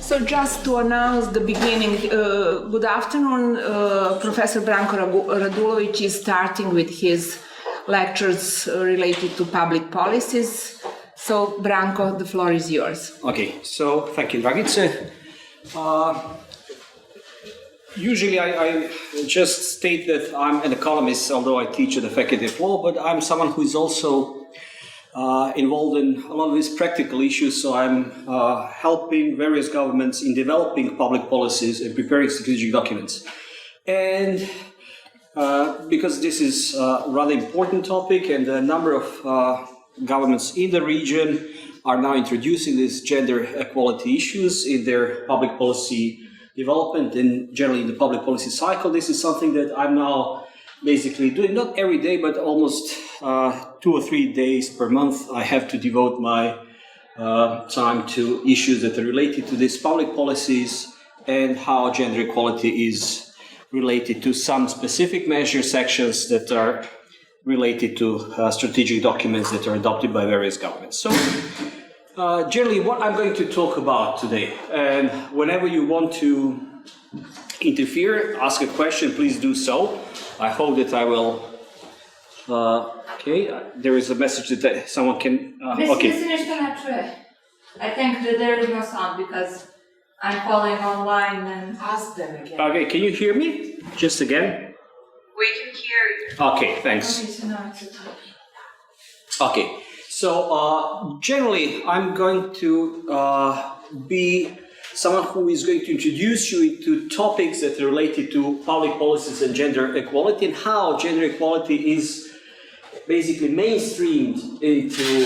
So just to announce the beginning, good afternoon. Professor Branko Radulović is starting with his lectures related to public policies. So Branko, the floor is yours. Okay, so thank you, Dragice. Usually I just state that I'm an economist, although I teach at the Faculty of Law, but I'm someone who is also involved in a lot of these practical issues. So I'm helping various governments in developing public policies and preparing strategic documents. And because this is a rather important topic, and a number of governments in the region are now introducing these gender equality issues in their public policy development and generally in the public policy cycle. This is something that I'm now basically doing, not every day, but almost 2 or 3 days per month. I have to devote my time to issues that are related to these public policies and how gender equality is related to some specific measure sections that are related to strategic documents that are adopted by various governments. So generally what I'm going to talk about today, and whenever you want to interfere, ask a question, please do so. I hope that I will, okay, there is a message that someone can, okay. I think that there is no sound because I'm calling online and Ask them again. Okay, can you hear me? Just again? we can hear you. Okay, thanks. Okay, so now it's okay. Okay, so generally I'm going to be someone who is going to introduce you into topics that are related to public policies and gender equality and how gender equality is basically mainstreamed into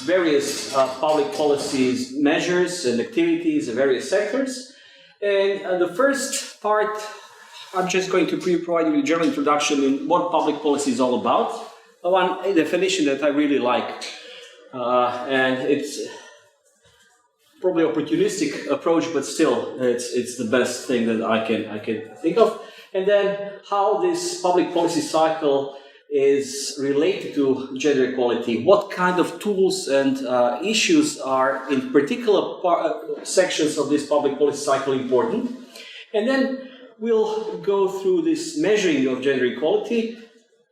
various public policies, measures and activities in various sectors. And the first part, I'm just going to provide you with a general introduction in what public policy is all about. One definition that I really like, and it's probably opportunistic approach, but still, it's the best thing that I can think of. And then how this public policy cycle is related to gender equality. What kind of tools and issues are in particular sections of this public policy cycle important? And then we'll go through this measuring of gender equality,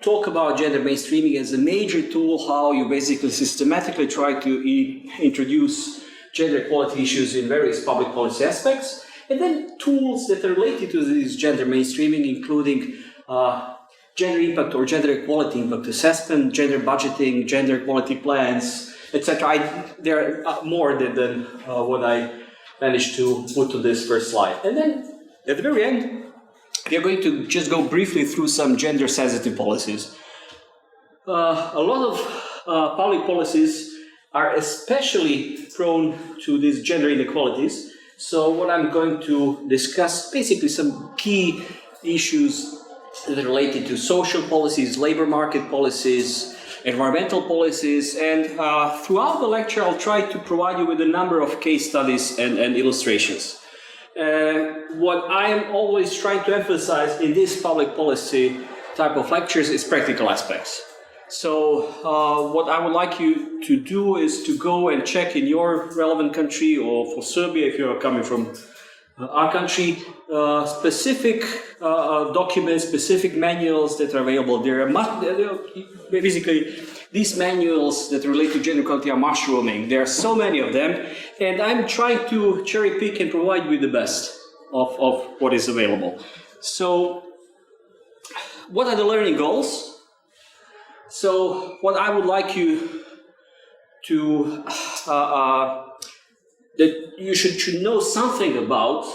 talk about gender mainstreaming as a major tool, how you basically systematically try to introduce gender equality issues in various public policy aspects, and then tools that are related to this gender mainstreaming, including gender impact or gender equality impact assessment, gender budgeting, gender equality plans, etc. There are more than what I managed to put to this first slide. And then at the very end, we are going to just go briefly through some gender-sensitive policies. A lot of public policies are especially prone to these gender inequalities. So what I'm going to discuss, basically some key issues that are related to social policies, labor market policies, environmental policies, and throughout the lecture I'll try to provide you with a number of case studies and illustrations. What I am always trying to emphasize in this public policy type of lectures is practical aspects. So what I would like you to do is to go and check in your relevant country, or for Serbia if you are coming from our country, specific documents, specific manuals that are available. There are basically these manuals that relate to gender equality are mushrooming. There are so many of them, and I'm trying to cherry pick and provide you with the best of what is available. So, what are the learning goals? So, what I would like you to that you should know something about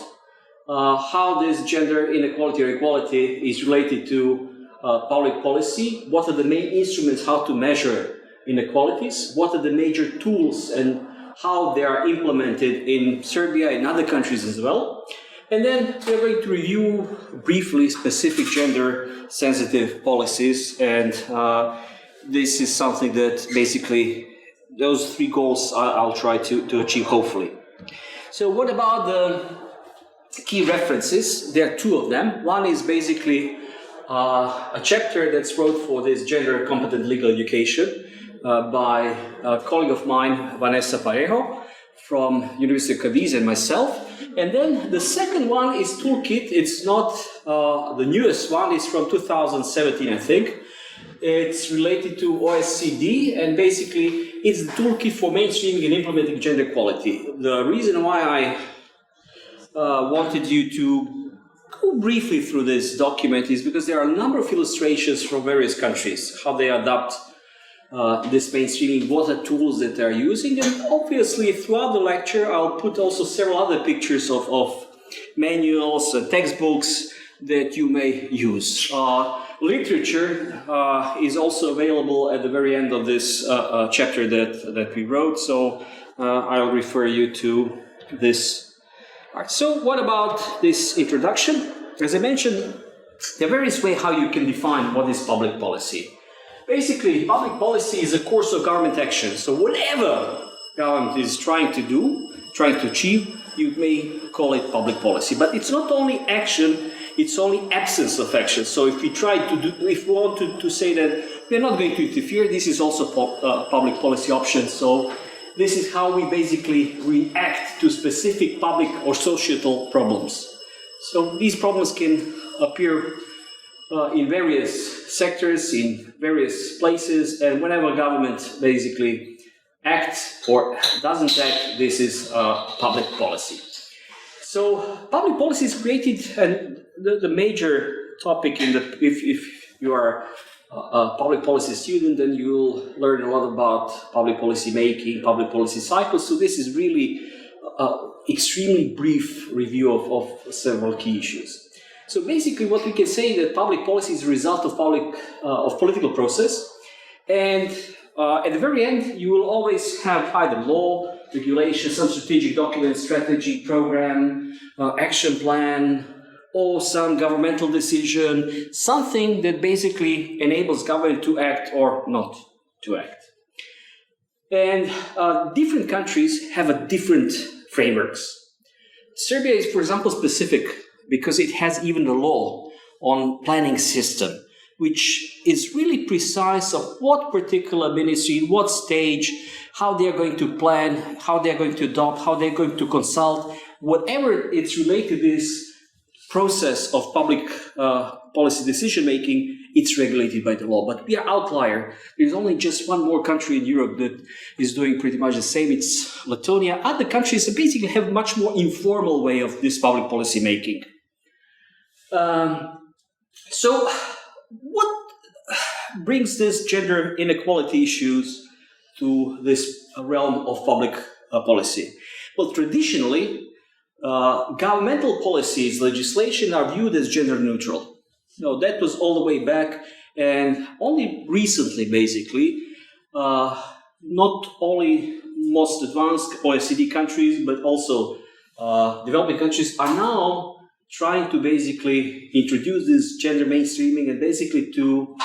how this gender inequality or equality is related to public policy. What are the main instruments how to measure inequalities? What are the major tools and how they are implemented in Serbia and other countries as well? And then we're going to review briefly specific gender sensitive policies, and this is something that basically those three goals I'll try to achieve, hopefully. So what about the key references? There are two of them. One is basically a chapter that's wrote for this gender competent legal education by a colleague of mine, Vanessa Parejo, from University of Cadiz and myself. And then the second one is toolkit. It's not the newest one. It's from 2017, I think. It's related to OSCE, and basically it's the toolkit for mainstreaming and implementing gender equality. The reason why I wanted you to go briefly through this document is because there are a number of illustrations from various countries, how they adopt this mainstreaming, what are tools that they're using, and obviously throughout the lecture I'll put also several other pictures of manuals and textbooks that you may use. Literature is also available at the very end of this chapter that we wrote, so I'll refer you to this. All right, so what about this introduction? As I mentioned, there are various ways how you can define what is public policy. Basically, public policy is a course of government action. So whatever government is trying to do, trying to achieve, you may call it public policy. But it's not only action, it's only absence of action. So if we want to say that we're not going to interfere, this is also public policy option. So this is how we basically react to specific public or societal problems. So these problems can appear in various sectors, in various places, and whenever government basically acts or doesn't act, this is public policy. So public policy is created, and the major topic if you are a public policy student, then you'll learn a lot about public policy making, public policy cycles. So this is really extremely brief review of several key issues. So basically what we can say is that public policy is a result of political process, and at the very end you will always have either law, regulation, some strategic document, strategy, program, action plan, or some governmental decision, something that basically enables government to act or not to act. And different countries have a different frameworks. Serbia is, for example, specific because it has even a law on planning system, which is really precise of what particular ministry, what stage, how they are going to plan, how they are going to adopt, how they are going to consult, whatever it's related to this process of public policy decision making, it's regulated by the law. But we are outlier. There's only just one more country in Europe that is doing pretty much the same. It's Lithuania. Other countries basically have much more informal way of this public policy making. So what brings this gender inequality issues to this realm of public policy? Well, traditionally, governmental policies, legislation are viewed as gender neutral. No, that was all the way back, and only recently, basically, not only most advanced OECD countries, but also developing countries are now trying to basically introduce this gender mainstreaming and basically to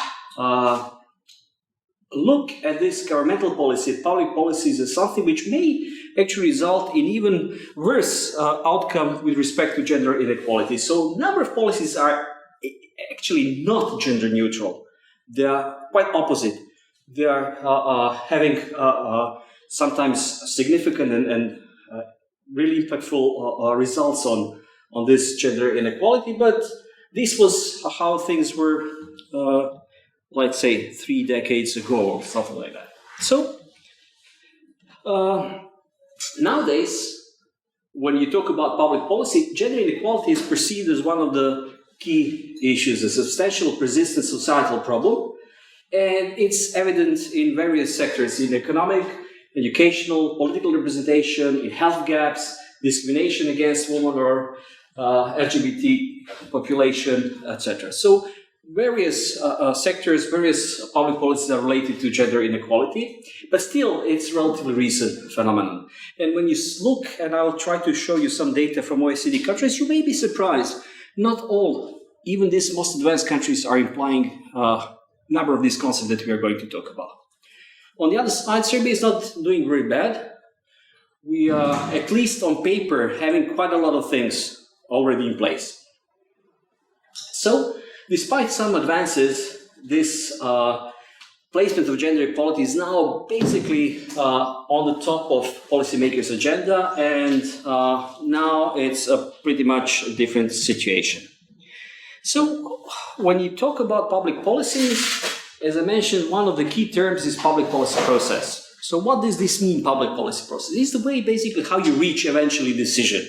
look at this governmental policy, public policies, as something which may actually result in even worse outcome with respect to gender inequality. So a number of policies are actually not gender neutral. They are quite opposite. They are having sometimes significant and really impactful results on this gender inequality, but this was how things were, let's say, 3 decades ago or something like that. So nowadays, when you talk about public policy, gender inequality is perceived as one of the key issues, a substantial, persistent societal problem, and it's evident in various sectors, in economic, educational, political representation, in health gaps, discrimination against women or LGBT population, etc. So various sectors, various public policies are related to gender inequality, but still it's a relatively recent phenomenon. And when you look, and I'll try to show you some data from OECD countries, you may be surprised. Not all, even these most advanced countries, are implying a number of these concepts that we are going to talk about. On the other side, Serbia is not doing very bad. We are, at least on paper, having quite a lot of things already in place. So, despite some advances, this placement of gender equality is now basically on the top of policymakers' agenda, and now it's a pretty much a different situation. So when you talk about public policies, as I mentioned, one of the key terms is public policy process. So what does this mean, public policy process? It's the way basically how you reach eventually decision,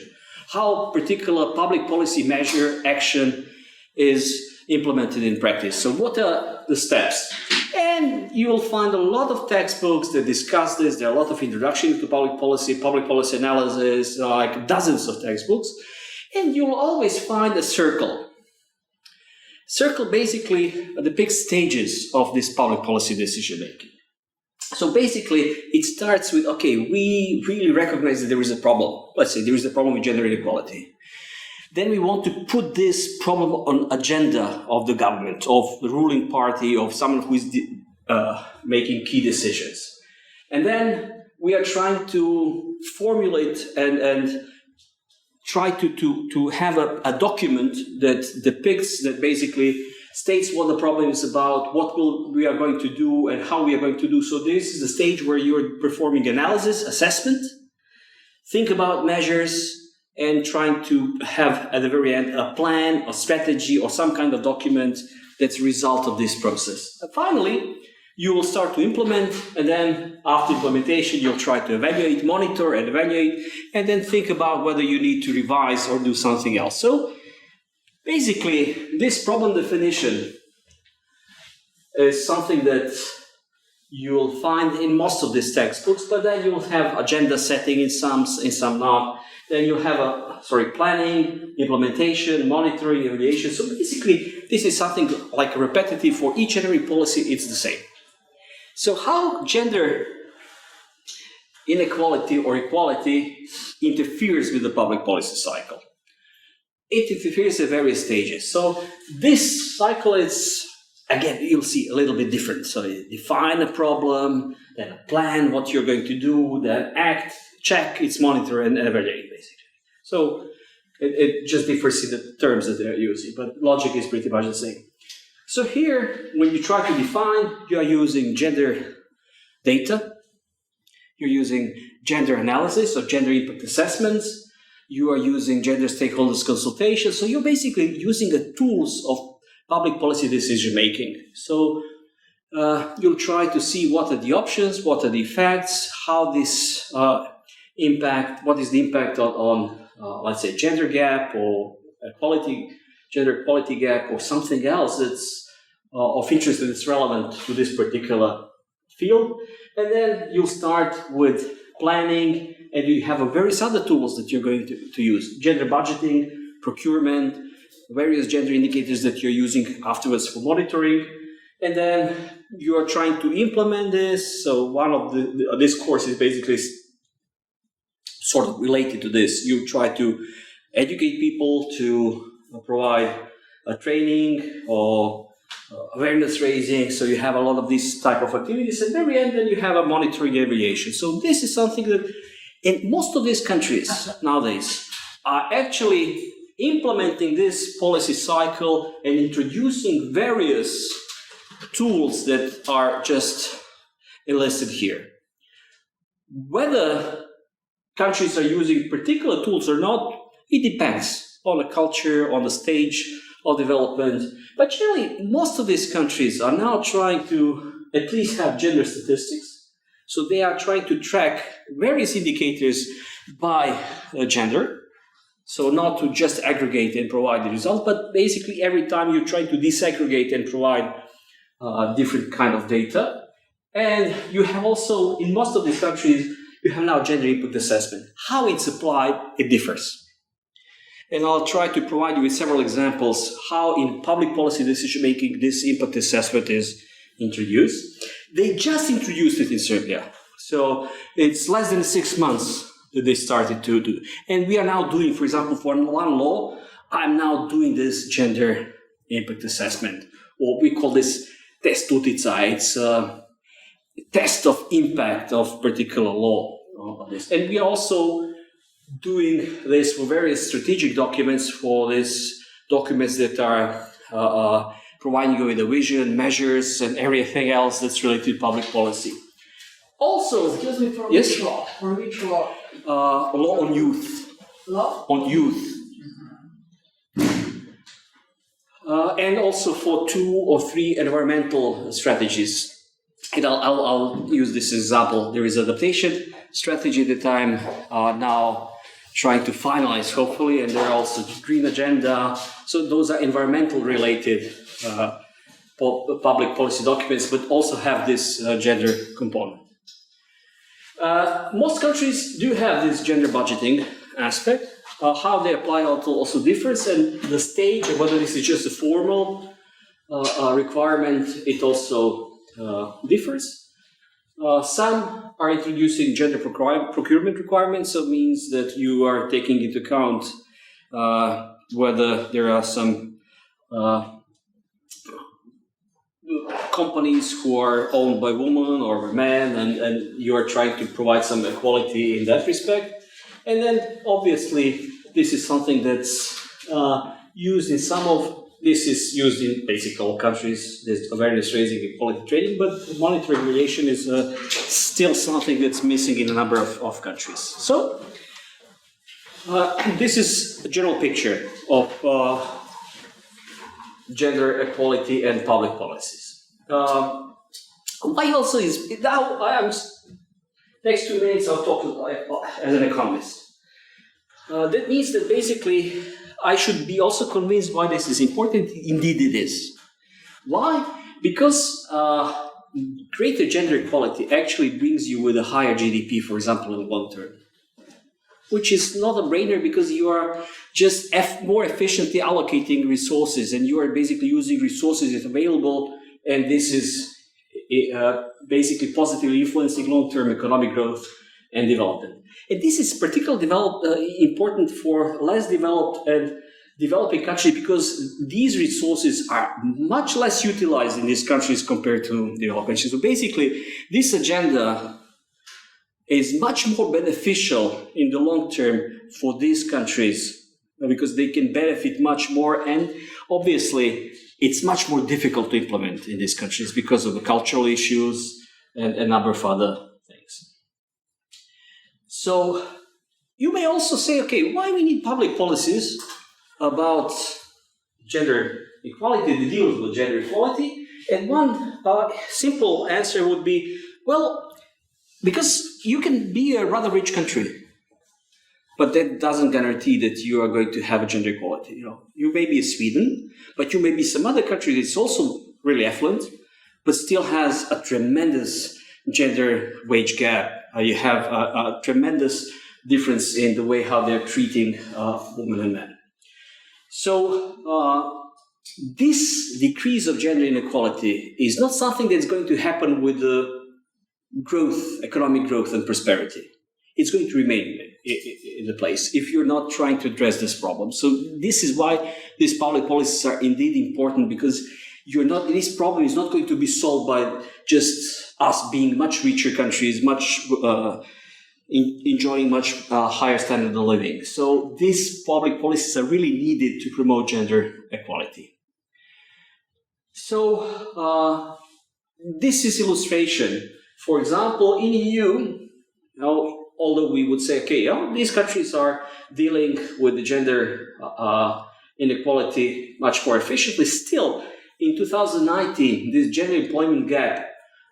how particular public policy measure action is implemented in practice. So what are the steps? And you'll find a lot of textbooks that discuss this. There are a lot of introductions to public policy analysis, like dozens of textbooks. And you'll always find a circle. Circle basically depicts stages of this public policy decision making. So basically, it starts with, okay, we really recognize that there is a problem. Let's say there is a problem with gender inequality. Then we want to put this problem on agenda of the government, of the ruling party, of someone who is making key decisions. And then we are trying to formulate and try to have a document that depicts, that basically states what the problem is about, what we are going to do, and how we are going to do. So this is the stage where you're performing analysis, assessment, think about measures, and trying to have at the very end a plan, a strategy, or some kind of document that's a result of this process. And finally, you will start to implement, and then after implementation, you'll try to evaluate, monitor, and evaluate, and then think about whether you need to revise or do something else. So basically, this problem definition is something that you'll find in most of these textbooks, but then you'll have agenda setting in some not. Then you'll have planning, implementation, monitoring, evaluation. So basically, this is something like repetitive for each and every policy. It's the same. So how gender inequality or equality interferes with the public policy cycle? It interferes at various stages. So this cycle is, again, you'll see a little bit different. So you define a problem, then plan what you're going to do, then act, check, it's monitor, and evaluate, basically. So it just differs in the terms that they're using, but logic is pretty much the same. So here, when you try to define, you are using gender data, you're using gender analysis or gender impact assessments, you are using gender stakeholders consultation. So you're basically using the tools of public policy decision making. So you'll try to see what are the options, what are the effects, how this what is the impact on let's say, gender gap or gender equality gap or something else that's of interest and it's relevant to this particular field. And then you'll start with planning, and you have various other tools that you're going to use. Gender budgeting, procurement, various gender indicators that you're using afterwards for monitoring. And then you are trying to implement this. So one of this course is basically sort of related to this. You try to educate people, to provide a training or awareness raising. So you have a lot of these type of activities. At the very end, then you have a monitoring evaluation. So this is something that in most of these countries nowadays are actually implementing this policy cycle and introducing various tools that are just enlisted here. Whether countries are using particular tools or not, it depends on the culture, on the stage of development. But generally, most of these countries are now trying to at least have gender statistics. So they are trying to track various indicators by gender. So not to just aggregate and provide the result, but basically every time you're trying to disaggregate and provide different kind of data. And you have also, in most of these countries, you have now gender input assessment. How it's applied, it differs. And I'll try to provide you with several examples how in public policy decision making this impact assessment is introduced. They just introduced it in Serbia. So it's less than 6 months that they started to do. And we are now doing, for example, for one law, I'm now doing this gender impact assessment, or we call this test utica. It's a test of impact of particular law on this. And we are also doing this for various strategic documents, for these documents that are providing you with a vision, measures, and everything else that's related to public policy. Also, Excuse me, for yes? which law? For which law? Law on youth. Law? On youth. And also for 2 or 3 environmental strategies. And I'll use this example. There is adaptation strategy that I'm now trying to finalize, hopefully, and there are also green agenda. So those are environmental related public policy documents, but also have this gender component. Most countries do have this gender budgeting aspect. How they apply also differs, and the stage, whether this is just a formal requirement, it also differs. Some are introducing gender procurement requirements, so it means that you are taking into account whether there are some companies who are owned by women or by men, and you are trying to provide some equality in that respect. And then, obviously, this is something that's used in this is used in basically all countries. There's awareness raising, equality training, but monetary regulation is still something that's missing in a number of countries. So, this is a general picture of gender equality and public policies. Why also is, now next 2 minutes I'll talk as an economist. That means that basically I should be also convinced why this is important. Indeed it is. Why? Because greater gender equality actually brings you with a higher GDP, for example, in the long term. Which is not a brainer because you are just more efficiently allocating resources, and you are basically using resources that are available, and this is basically positively influencing long-term economic growth and development. And this is particularly important for less developed and developing countries because these resources are much less utilized in these countries compared to developed countries. So basically, this agenda is much more beneficial in the long term for these countries because they can benefit much more, and obviously it's much more difficult to implement in these countries because of the cultural issues and a number of other things. So you may also say, okay, why we need public policies about gender equality, that deals with gender equality? And one simple answer would be, well, because you can be a rather rich country, but that doesn't guarantee that you are going to have a gender equality. You may be Sweden, but you may be some other country that's also really affluent, but still has a tremendous gender wage gap. You have a tremendous difference in the way how they're treating women and men. So this decrease of gender inequality is not something that's going to happen with the growth, economic growth and prosperity. It's going to remain in the place if you're not trying to address this problem. So this is why these public policies are indeed important, because this problem is not going to be solved by just us being much richer countries, enjoying much higher standard of living. So these public policies are really needed to promote gender equality. So this is illustration. For example, in EU, although we would say, okay, these countries are dealing with the gender inequality much more efficiently, still, in 2019, this gender employment gap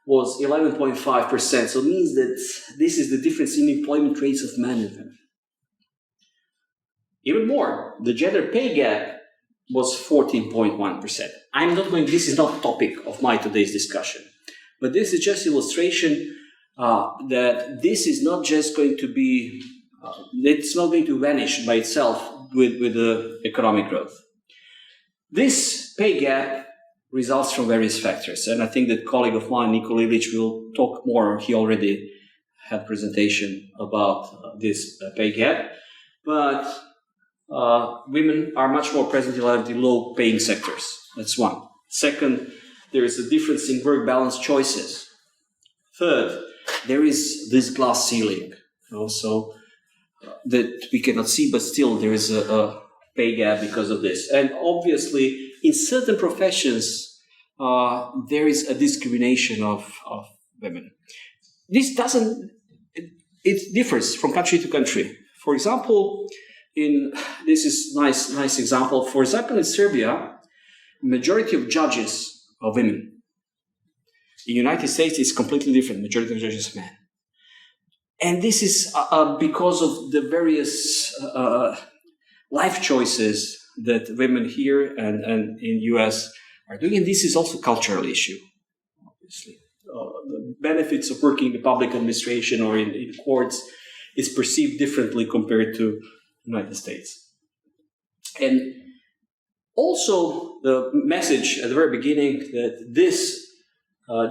was 11.5%. So it means that this is the difference in employment rates of men and women. Even more, the gender pay gap was 14.1%. This is not the topic of my today's discussion, but this is just illustration that this is not just going to be, it's not going to vanish by itself with the economic growth. This pay gap results from various factors, and I think that colleague of mine, Niko Lilić, will talk more. He already had a presentation about this pay gap, but women are much more present in low-paying sectors. That's one. Second, there is a difference in work balance choices. Third, there is this glass ceiling, also that we cannot see, but still there is a pay gap because of this. And obviously, in certain professions, there is a discrimination of women. This doesn't, it differs from country to country. For example, this is nice example. For example, in Serbia, majority of judges are women. In the United States, it's completely different. Majority of judges are men. And this is because of the various life choices that women here and in US are doing. And this is also a cultural issue, obviously. The benefits of working in the public administration or in courts is perceived differently compared to the United States. And also the message at the very beginning that this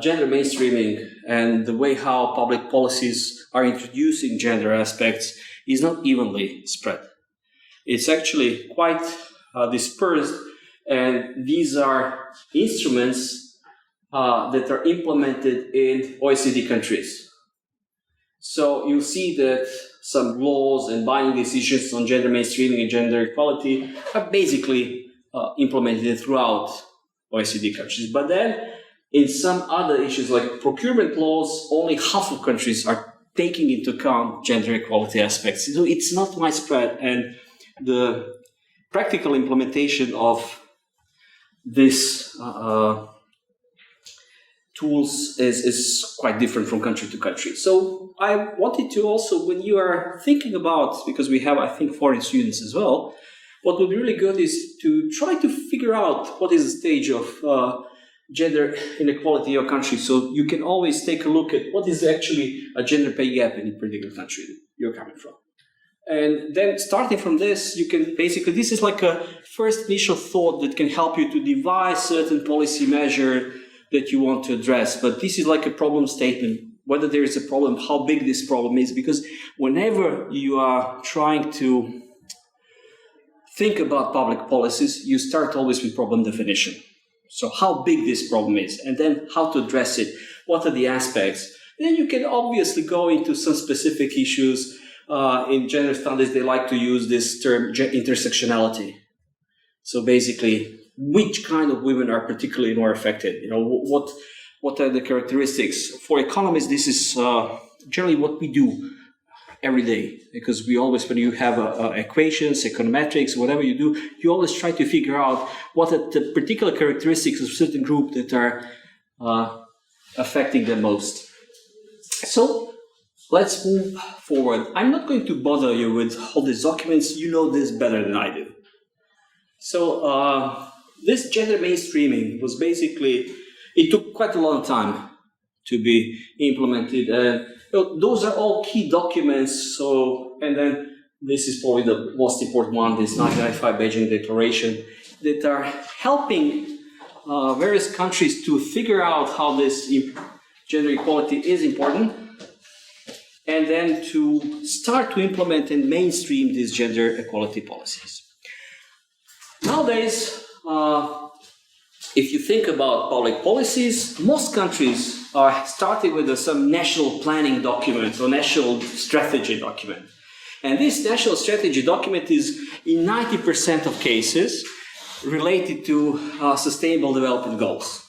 gender mainstreaming and the way how public policies are introducing gender aspects is not evenly spread. It's actually quite dispersed, and these are instruments that are implemented in OECD countries. So you'll see that some laws and binding decisions on gender mainstreaming and gender equality are basically implemented throughout OECD countries. But then in some other issues like procurement laws, only half of countries are taking into account gender equality aspects. So it's not widespread, and the practical implementation of this tools is quite different from country to country. So I wanted to also, when you are thinking about, because we have, I think, foreign students as well, what would be really good is to try to figure out what is the stage of gender inequality in your country. So you can always take a look at what is actually a gender pay gap in a particular country you're coming from. And then starting from this, you can basically, this is like a first initial thought that can help you to devise certain policy measure that you want to address. But this is like a problem statement, whether there is a problem, how big this problem is, because whenever you are trying to think about public policies, you start always with problem definition. So how big this problem is, and then how to address it, what are the aspects. Then you can obviously go into some specific issues. In gender studies, they like to use this term intersectionality. So basically, which kind of women are particularly more affected? You know, what are the characteristics? For economists, this is generally what we do every day, because we always, when you have equations, econometrics, whatever you do, you always try to figure out what are the particular characteristics of a certain group that are affecting them most. So let's move forward. I'm not going to bother you with all these documents. You know this better than I do. So this gender mainstreaming was basically, it took quite a long time to be implemented. Those are all key documents. So, and then this is probably the most important one, this 1995 Beijing Declaration, that are helping various countries to figure out how this gender equality is important, and then to start to implement and mainstream these gender equality policies. Nowadays, if you think about public policies, most countries are starting with some national planning document or national strategy document. And this national strategy document is, in 90% of cases, related to sustainable development goals.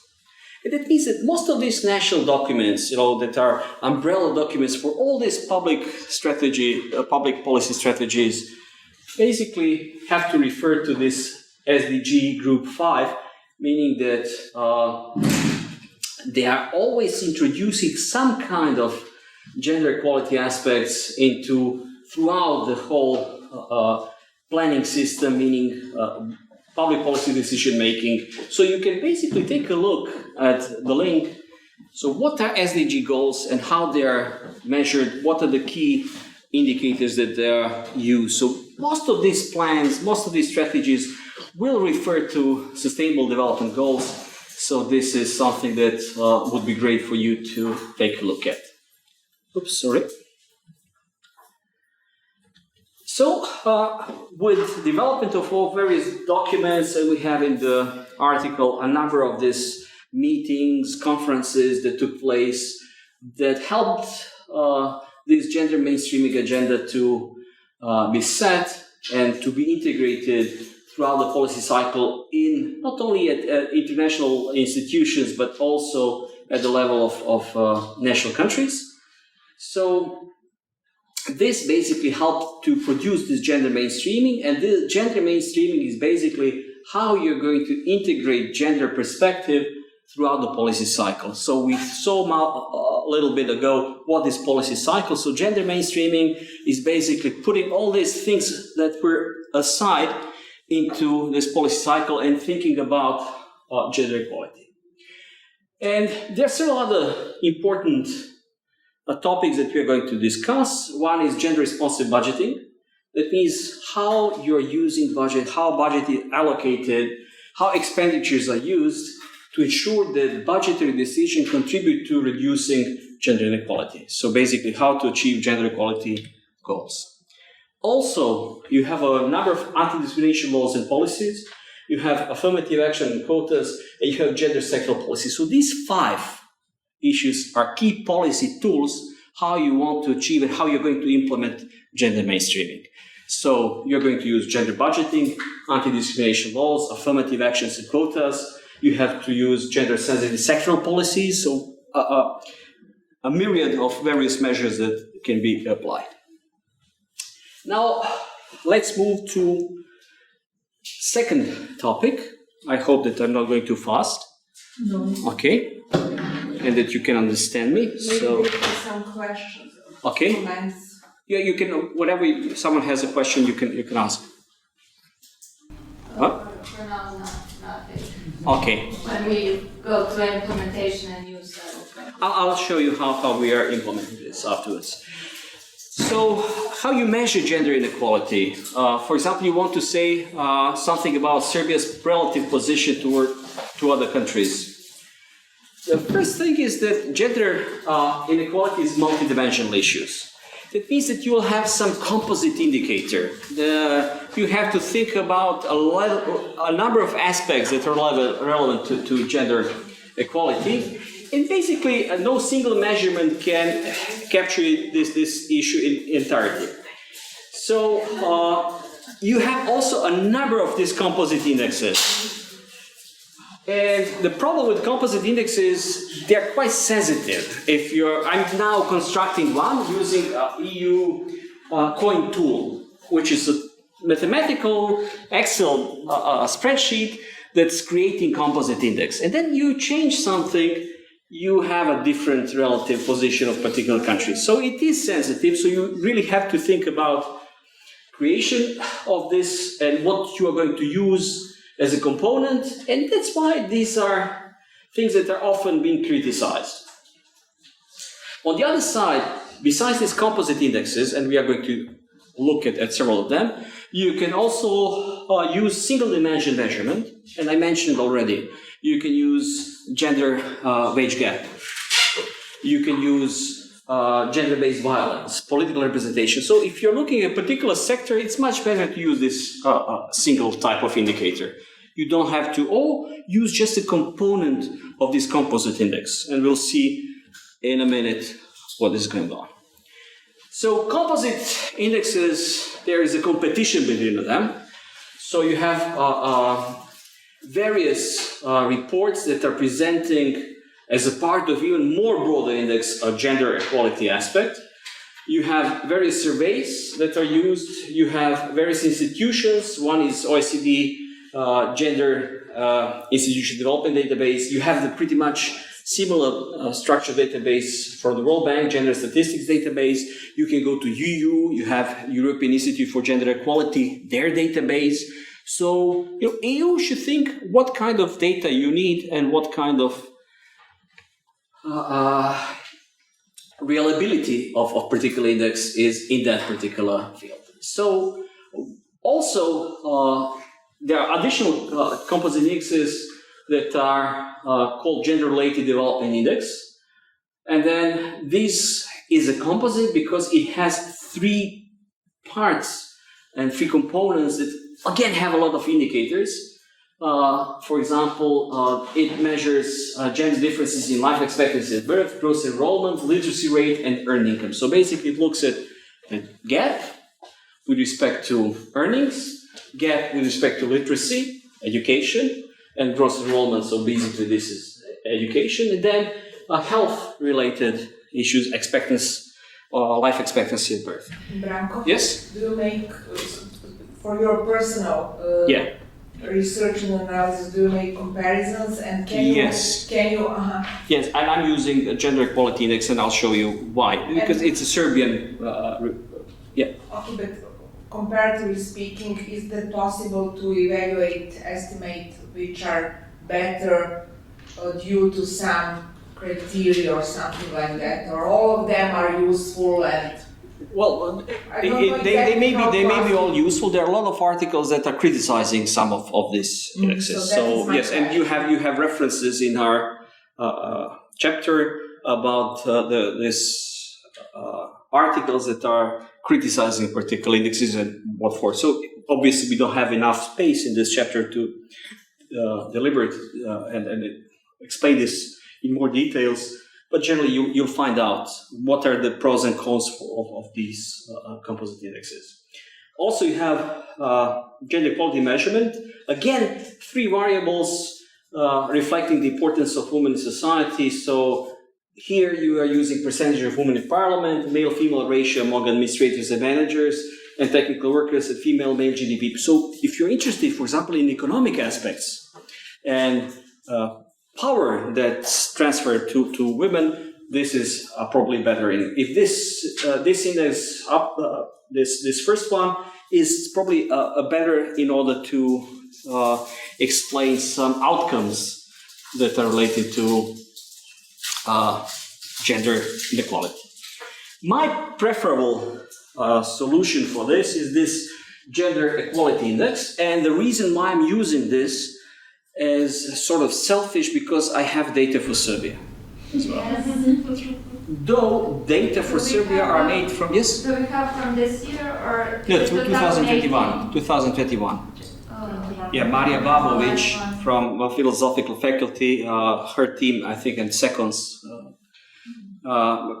And that means that most of these national documents, that are umbrella documents for all these public policy strategies, basically have to refer to this SDG Group 5, meaning that they are always introducing some kind of gender equality aspects throughout the whole planning system, meaning public policy decision making. So you can basically take a look at the link. So what are SDG goals and how they are measured? What are the key indicators that they are used? So most of these plans, most of these strategies will refer to sustainable development goals. So this is something that would be great for you to take a look at. Oops, sorry. So with development of all various documents, and we have in the article a number of these meetings, conferences that took place that helped this gender mainstreaming agenda to be set and to be integrated throughout the policy cycle in not only at international institutions, but also at the level of national countries. So this basically helped to produce this gender mainstreaming, and this gender mainstreaming is basically how you're going to integrate gender perspective throughout the policy cycle. So we saw a little bit ago what is policy cycle. So gender mainstreaming is basically putting all these things that were aside into this policy cycle and thinking about gender equality. And there are several other important topics that we are going to discuss. One is gender responsive budgeting. That means how you're using budget, how budget is allocated, how expenditures are used to ensure that budgetary decisions contribute to reducing gender inequality. So basically how to achieve gender equality goals. Also, you have a number of anti-discrimination laws and policies. You have affirmative action and quotas, and you have gender sectoral policy. So these 5 issues are key policy tools how you want to achieve and how you're going to implement gender mainstreaming. So you're going to use gender budgeting, anti-discrimination laws, affirmative actions and quotas. You have to use gender-sensitive sectoral policies, so a myriad of various measures that can be applied. Now, let's move to second topic. I hope that I'm not going too fast. No. Okay. And that you can understand me. So, maybe some questions. Okay. Comments. Yeah, you can. Whatever. If someone has a question, you can ask. Huh? For now, not it. Okay. When we go to implementation and use that. I'll show you how we are implementing this afterwards. So, how you measure gender inequality? For example, you want to say something about Serbia's relative position to other countries. The first thing is that gender inequality is multidimensional issues. That means that you will have some composite indicator. You have to think about a number of aspects that are relevant to gender equality. And basically, no single measurement can capture this issue in entirety. So you have also a number of these composite indexes. And the problem with composite indexes, they're quite sensitive. I'm now constructing one using an EU coin tool, which is a mathematical Excel spreadsheet that's creating composite index. And then you change something, you have a different relative position of particular countries. So it is sensitive, so you really have to think about creation of this and what you are going to use as a component, and that's why these are things that are often being criticized. On the other side, besides these composite indexes, and we are going to look at several of them, you can also use single dimension measurement, and I mentioned already, you can use gender wage gap. You can use gender-based violence, political representation. So if you're looking at a particular sector, it's much better to use this single type of indicator. You don't have to use just a component of this composite index, and we'll see in a minute what is going on. So composite indexes, there is a competition between them. So you have various reports that are presenting as a part of even more broader index a gender equality aspect. You have various surveys that are used. You have various institutions. One is OSCE Gender Institution Development Database. You have the pretty much similar structured database for the World Bank, Gender Statistics Database. You can go to EU. You have European Institute for Gender Equality, their database. So EU should think what kind of data you need and what kind of reliability of particular index is in that particular field. So also there are additional composite indexes that are called Gender-Related Development Index. And then this is a composite because it has 3 parts and 3 components that again have a lot of indicators. For example, it measures gender differences in life expectancy at birth, gross enrollment, literacy rate, and earned income. So basically it looks at the gap with respect to earnings, gap with respect to literacy, education, and gross enrollment. So basically this is education. And then health-related issues, life expectancy at birth. Branko? Yes? Do you make, for your personal research and analysis, do you make comparisons? And can you... Yes. Yes, and I'm using a gender equality index, and I'll show you why. Because it's a Serbian... Okay, but comparatively speaking, is that possible to estimate which are better due to some criteria or something like that, or all of them are useful and... Well, they may be all useful. There are a lot of articles that are criticizing some of these indexes. So yes, and you have references in our chapter about these articles that are criticizing particular indexes and what for. So obviously we don't have enough space in this chapter to deliberate and explain this in more details. But generally, you'll find out what are the pros and cons of these composite indexes. Also, you have gender equality measurement. Again, 3 variables reflecting the importance of women in society. So here you are using percentage of women in parliament, male-female ratio among administrators and managers, and technical workers, and female-male GDP. So if you're interested, for example, in economic aspects and power that's transferred to women, this is probably better. If this index this first one is probably better in order to explain some outcomes that are related to gender inequality. My preferable solution for this is this gender equality index, and the reason why I'm using this is sort of selfish because I have data for Serbia as well. Yes. Though data for Serbia are made from, yes? Do we have from this year or? No, 2021. 2021. Yeah, Marija Babović from philosophical faculty, her team, I think, in seconds,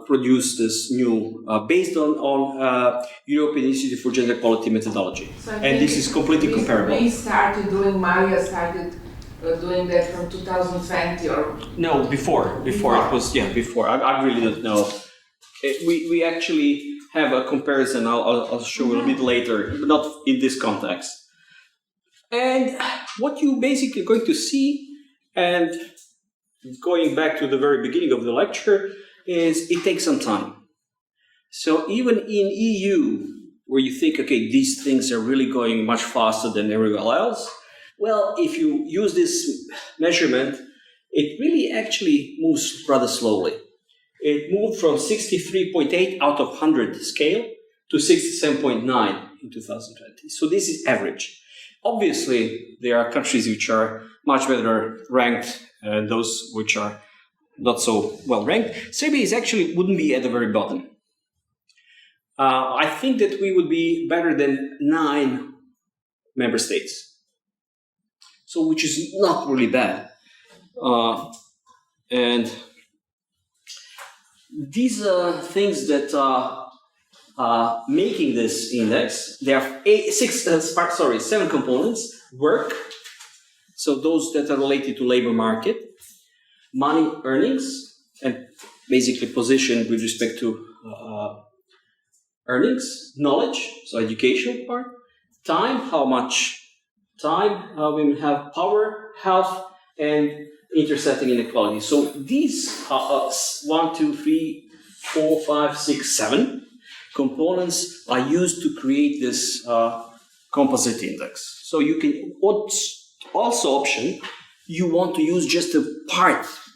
produced this new, based on European Institute for Gender Equality methodology. So and this is completely comparable. Maria started doing that from 2020 or? No, before. It was, before. I really don't know. We actually have a comparison. I'll show you a bit later, but not in this context. And what you basically going to see, and going back to the very beginning of the lecture, is it takes some time. So even in EU, where you think, okay, these things are really going much faster than everywhere else, well, if you use this measurement, it really actually moves rather slowly. It moved from 63.8 out of 100 scale to 67.9 in 2020. So this is average. Obviously, there are countries which are much better ranked and those which are not so well ranked. Serbia wouldn't be at the very bottom. I think that we would be better than 9 member states. So, which is not really bad. And these things that are making this index, there are 7 components: work, so those that are related to labor market, money, earnings, and basically position with respect to earnings, knowledge, so education part, time, how much time women have, power, health, and intersecting inequality. So these are 1, 2, 3, 4, 5, 6, 7 components are used to create this composite index. So you can also option, you want to use just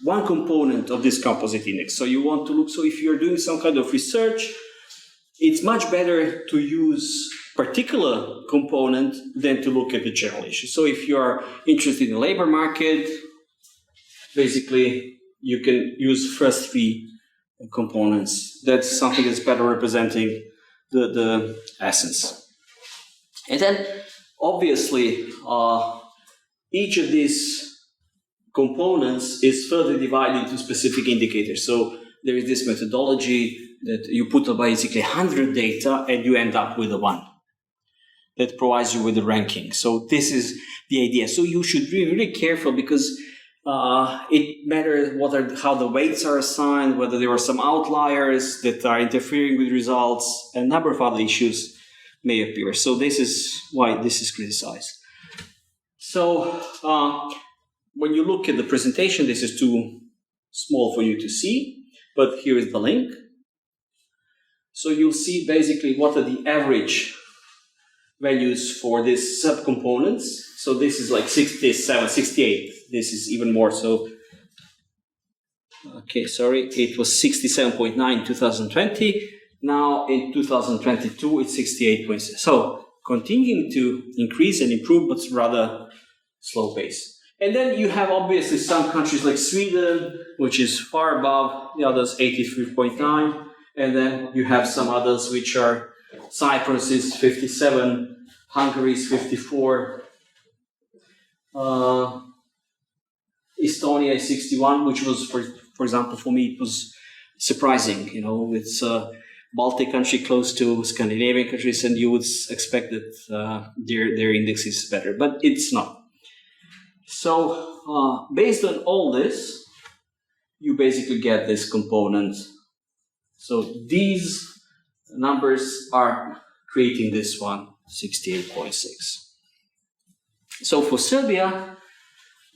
one component of this composite index. So you want to look, so if you're doing some kind of research, it's much better to use particular component than to look at the general issue. So if you're interested in the labor market, basically you can use first 3 components. That's something that's better representing the essence. And then obviously each of these components is further divided into specific indicators. So there is this methodology that you put basically 100 data and you end up with a 1. that provides you with the ranking. So this is the idea. So you should be really careful because it matters how the weights are assigned, whether there are some outliers that are interfering with results, and a number of other issues may appear. So this is why this is criticized. So when you look at the presentation, this is too small for you to see, but here is the link. So you'll see basically what are the average values for these subcomponents. So this is like 67, 68. This is even more. So, okay, sorry, it was 67.9 in 2020. Now in 2022, it's 68.6. So continuing to increase and improve, but rather slow pace. And then you have obviously some countries like Sweden, which is far above the others, 83.9. And then you have some others which are, Cyprus is 57, Hungary is 54, Estonia is 61, which was, for example, for me, it was surprising, you know, it's a Baltic country close to Scandinavian countries, and you would expect that their index is better, but it's not. So based on all this, you basically get this component. So these numbers are creating this one, 68.6. So for Serbia,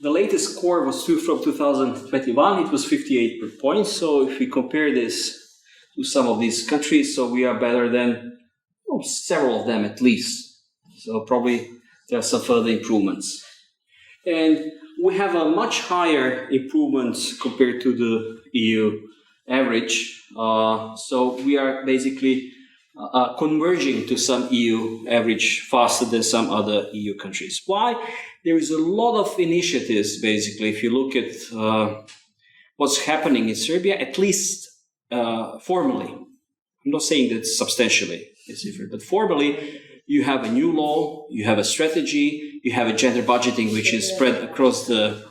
the latest score was from 2021. It was 58 points. So if we compare this to some of these countries, so we are better than several of them at least. So probably there are some further improvements. And we have a much higher improvement compared to the EU average. So we are basically converging to some EU average faster than some other EU countries. Why? There is a lot of initiatives, basically, if you look at what's happening in Serbia, at least formally. I'm not saying that substantially it's different, but formally, you have a new law, you have a strategy, you have a gender budgeting which is spread across the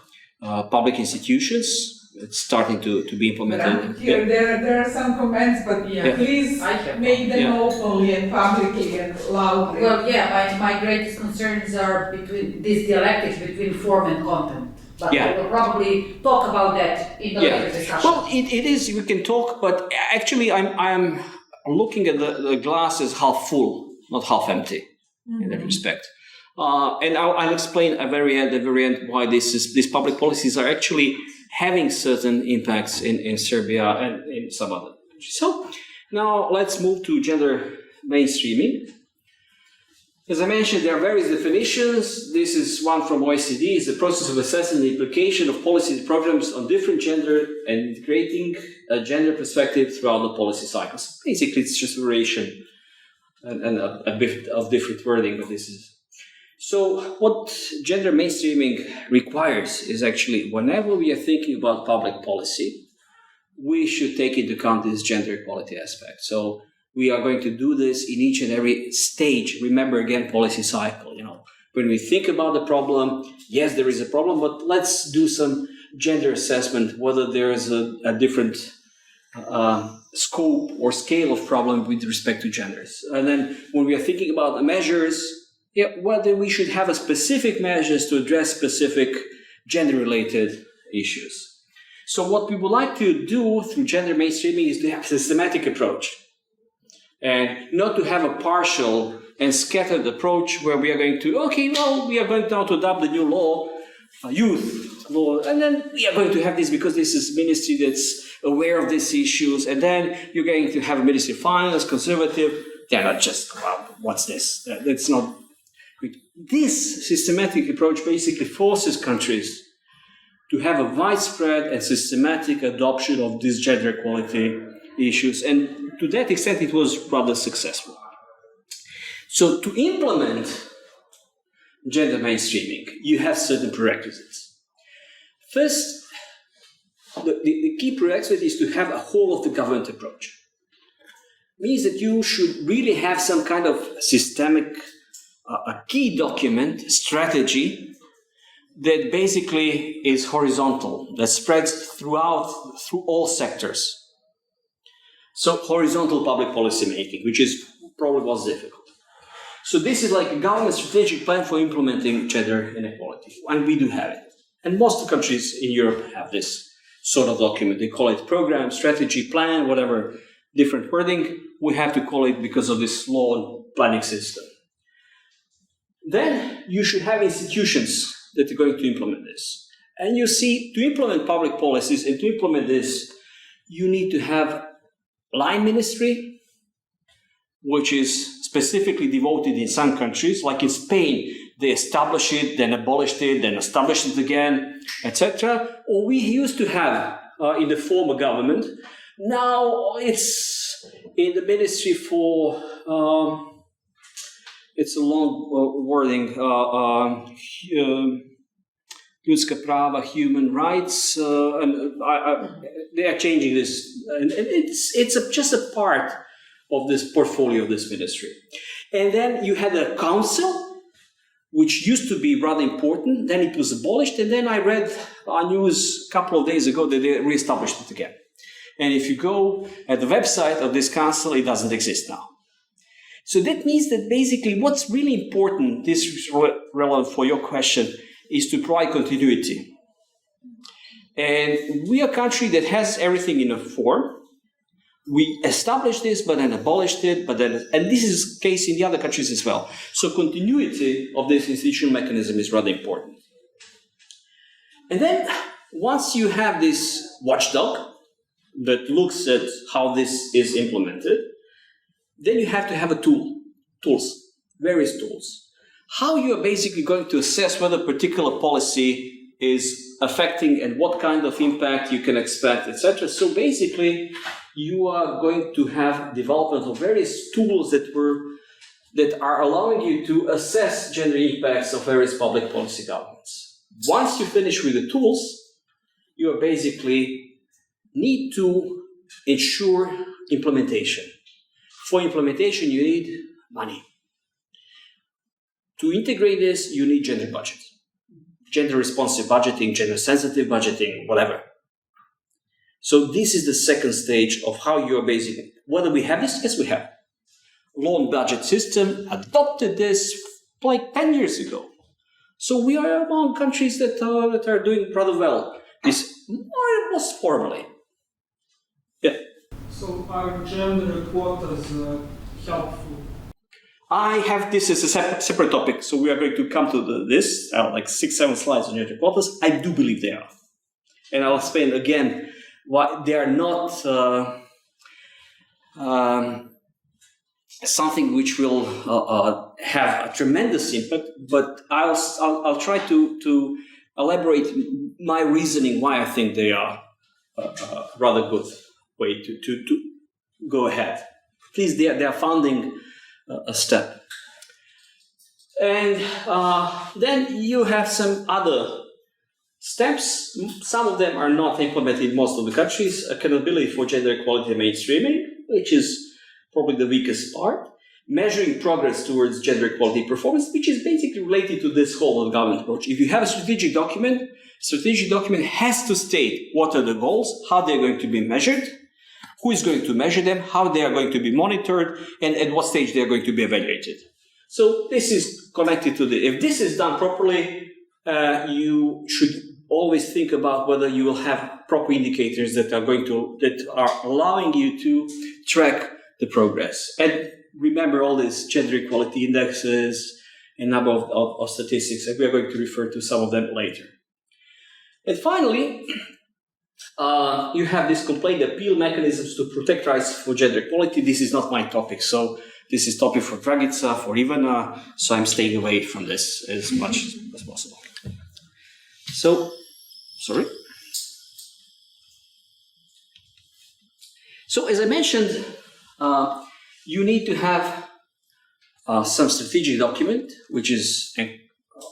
public institutions. It's starting to be implemented. Here, there are some comments, but please make them openly and publicly and loudly. Well, my greatest concerns are between this dialectics between form and content. But we will probably talk about that in the later discussion. Well, it is, we can talk, but actually I'm looking at the glass as half full, not half empty in that respect. And I'll explain at the very end why these public policies are actually having certain impacts in Serbia and in some other countries. So now let's move to gender mainstreaming. As I mentioned, there are various definitions. This is one from OSCE. It's the process of assessing the implication of policy programs on different gender and integrating a gender perspective throughout the policy cycles. Basically, it's just a variation and a bit of different wording, but this is. So what gender mainstreaming requires is actually whenever we are thinking about public policy, we should take into account this gender equality aspect. So we are going to do this in each and every stage. Remember again, policy cycle, when we think about the problem, yes, there is a problem, but let's do some gender assessment, whether there is a different scope or scale of problem with respect to genders. And then when we are thinking about the measures, whether we should have a specific measures to address specific gender-related issues. So what we would like to do through gender mainstreaming is to have a systematic approach and not to have a partial and scattered approach where we are going to, we are going now to adopt the new law, youth law, and then we are going to have this because this is ministry that's aware of these issues, and then you're going to have a ministry of finance, conservative. They're not just, what's this? That's not. This systematic approach basically forces countries to have a widespread and systematic adoption of these gender equality issues, and to that extent it was rather successful. So to implement gender mainstreaming, you have certain prerequisites. First, the key prerequisite is to have a whole of the government approach. It means that you should really have some kind of systemic a key document, strategy, that basically is horizontal, that spreads through all sectors. So horizontal public policy making, which is probably was difficult. So this is like a government strategic plan for implementing gender inequality, and we do have it. And most countries in Europe have this sort of document. They call it program, strategy, plan, whatever, different wording. We have to call it because of this law and planning system. Then you should have institutions that are going to implement this. And you see, to implement public policies and to implement this, you need to have line ministry, which is specifically devoted in some countries, like in Spain, they established it, then abolished it, then established it again, etc. Or we used to have in the former government. Now it's in the Ministry for, it's a long wording, ljudska prava, human rights, and they are changing this, and it's just a part of this portfolio of this ministry. And then you had a council, which used to be rather important, then it was abolished, and then I read a news a couple of days ago that they re-established it again. And if you go at the website of this council, it doesn't exist now. So that means that basically what's really important, this is relevant for your question, is to provide continuity. And we are a country that has everything in a form. We established this, but then abolished it, but then, and this is the case in the other countries as well. So continuity of this institutional mechanism is rather important. And then once you have this watchdog that looks at how this is implemented, then you have to have a tools, various tools. How you are basically going to assess whether a particular policy is affecting and what kind of impact you can expect, etc. So basically, you are going to have development of various tools that are allowing you to assess gender impacts of various public policy governments. Once you finish with the tools, you are basically need to ensure implementation. For implementation, you need money. To integrate this, you need gender budget. Gender responsive budgeting, gender sensitive budgeting, whatever. So this is the second stage of how you are basically, whether we have this, yes we have. Law and budget system adopted this like 10 years ago. So we are among countries that are doing rather well. This most formally. Yeah. So are gender quotas helpful? I have this as a separate topic, so we are going to come to this, like 6-7 slides on gender quotas. I do believe they are. And I'll explain again why they are not something which will have a tremendous impact, but I'll try to elaborate my reasoning why I think they are a rather good way to go ahead. Please, they are founding a step. And then you have some other steps. Some of them are not implemented in most of the countries. Accountability for gender equality and mainstreaming, which is probably the weakest part. Measuring progress towards gender equality performance, which is basically related to this whole government approach. If you have a strategic document has to state what are the goals, how they're going to be measured, who is going to measure them, how they are going to be monitored, and at what stage they are going to be evaluated. So this is connected to if this is done properly, you should always think about whether you will have proper indicators that are allowing you to track the progress. And remember all these gender equality indexes and number of statistics, and we are going to refer to some of them later. And finally, you have this complaint appeal mechanisms to protect rights for gender equality. This is not my topic, so this is topic for Dragica, for Ivana, so I'm staying away from this as much as possible. So, So as I mentioned, you need to have some strategic document, which is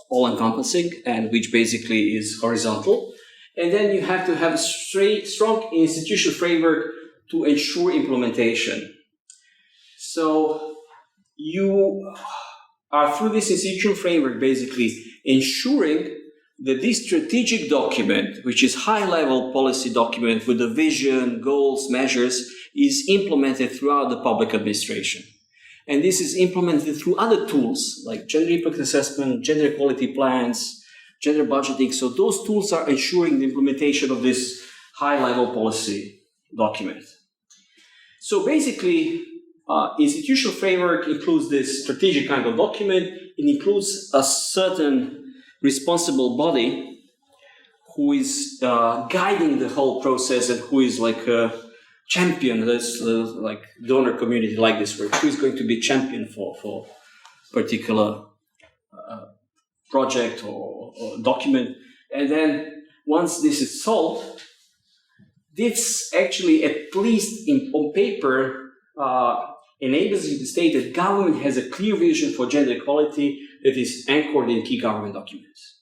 all-encompassing and which basically is horizontal. And then you have to have a strong institutional framework to ensure implementation. So you are, through this institutional framework, basically ensuring that this strategic document, which is high-level policy document with a vision, goals, measures, is implemented throughout the public administration. And this is implemented through other tools like gender impact assessment, gender equality plans, gender budgeting. So those tools are ensuring the implementation of this high-level policy document. So basically, institutional framework includes this strategic kind of document. It includes a certain responsible body who is guiding the whole process and who is like a champion, this like donor community like this work, who is going to be champion for particular project or document. And then once this is solved, this actually, at least on paper, enables you to state that government has a clear vision for gender equality that is anchored in key government documents.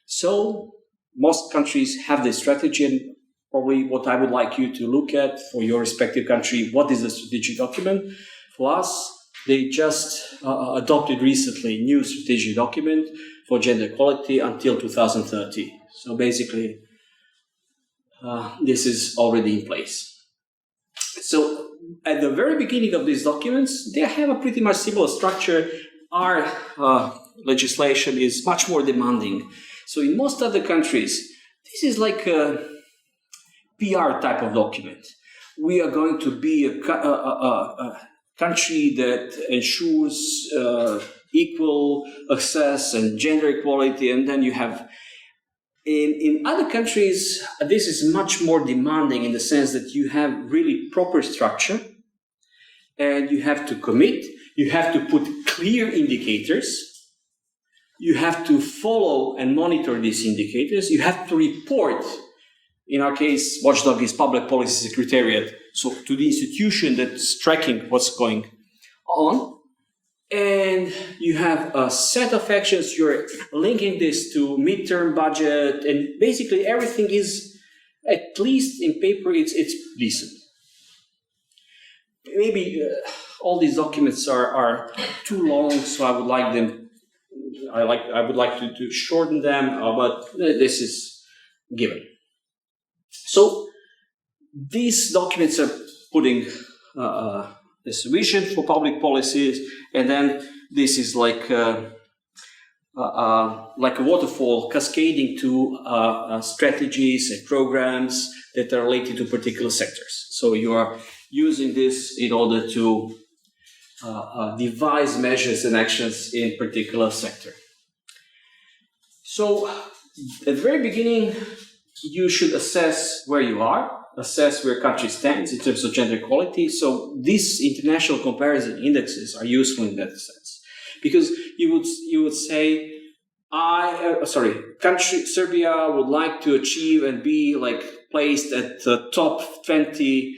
So most countries have this strategy, and probably what I would like you to look at for your respective country, what is the strategic document? For us, they just adopted recently a new strategic document for gender equality until 2030. So basically, this is already in place. So at the very beginning of these documents, they have a pretty much similar structure. Our legislation is much more demanding. So in most other countries, this is like a PR type of document. We are going to be a country that ensures equal access and gender equality, and then you have in other countries, this is much more demanding in the sense that you have really proper structure and you have to commit, you have to put clear indicators, you have to follow and monitor these indicators, you have to report. In our case, Watchdog is Public Policy Secretariat, so to the institution that's tracking what's going on. And you have a set of actions, you're linking this to midterm budget, and basically everything is, at least in paper, it's decent. Maybe all these documents are too long, so I would like them, I would like to shorten them, but this is given. So these documents are putting this vision for public policies, and then this is like a waterfall cascading to strategies and programs that are related to particular sectors. So you are using this in order to devise measures and actions in particular sector. So at the very beginning, you should assess where you are, assess where country stands in terms of gender equality. So these international comparison indexes are useful in that sense, because you would say, Serbia would like to achieve and be like placed at the top 20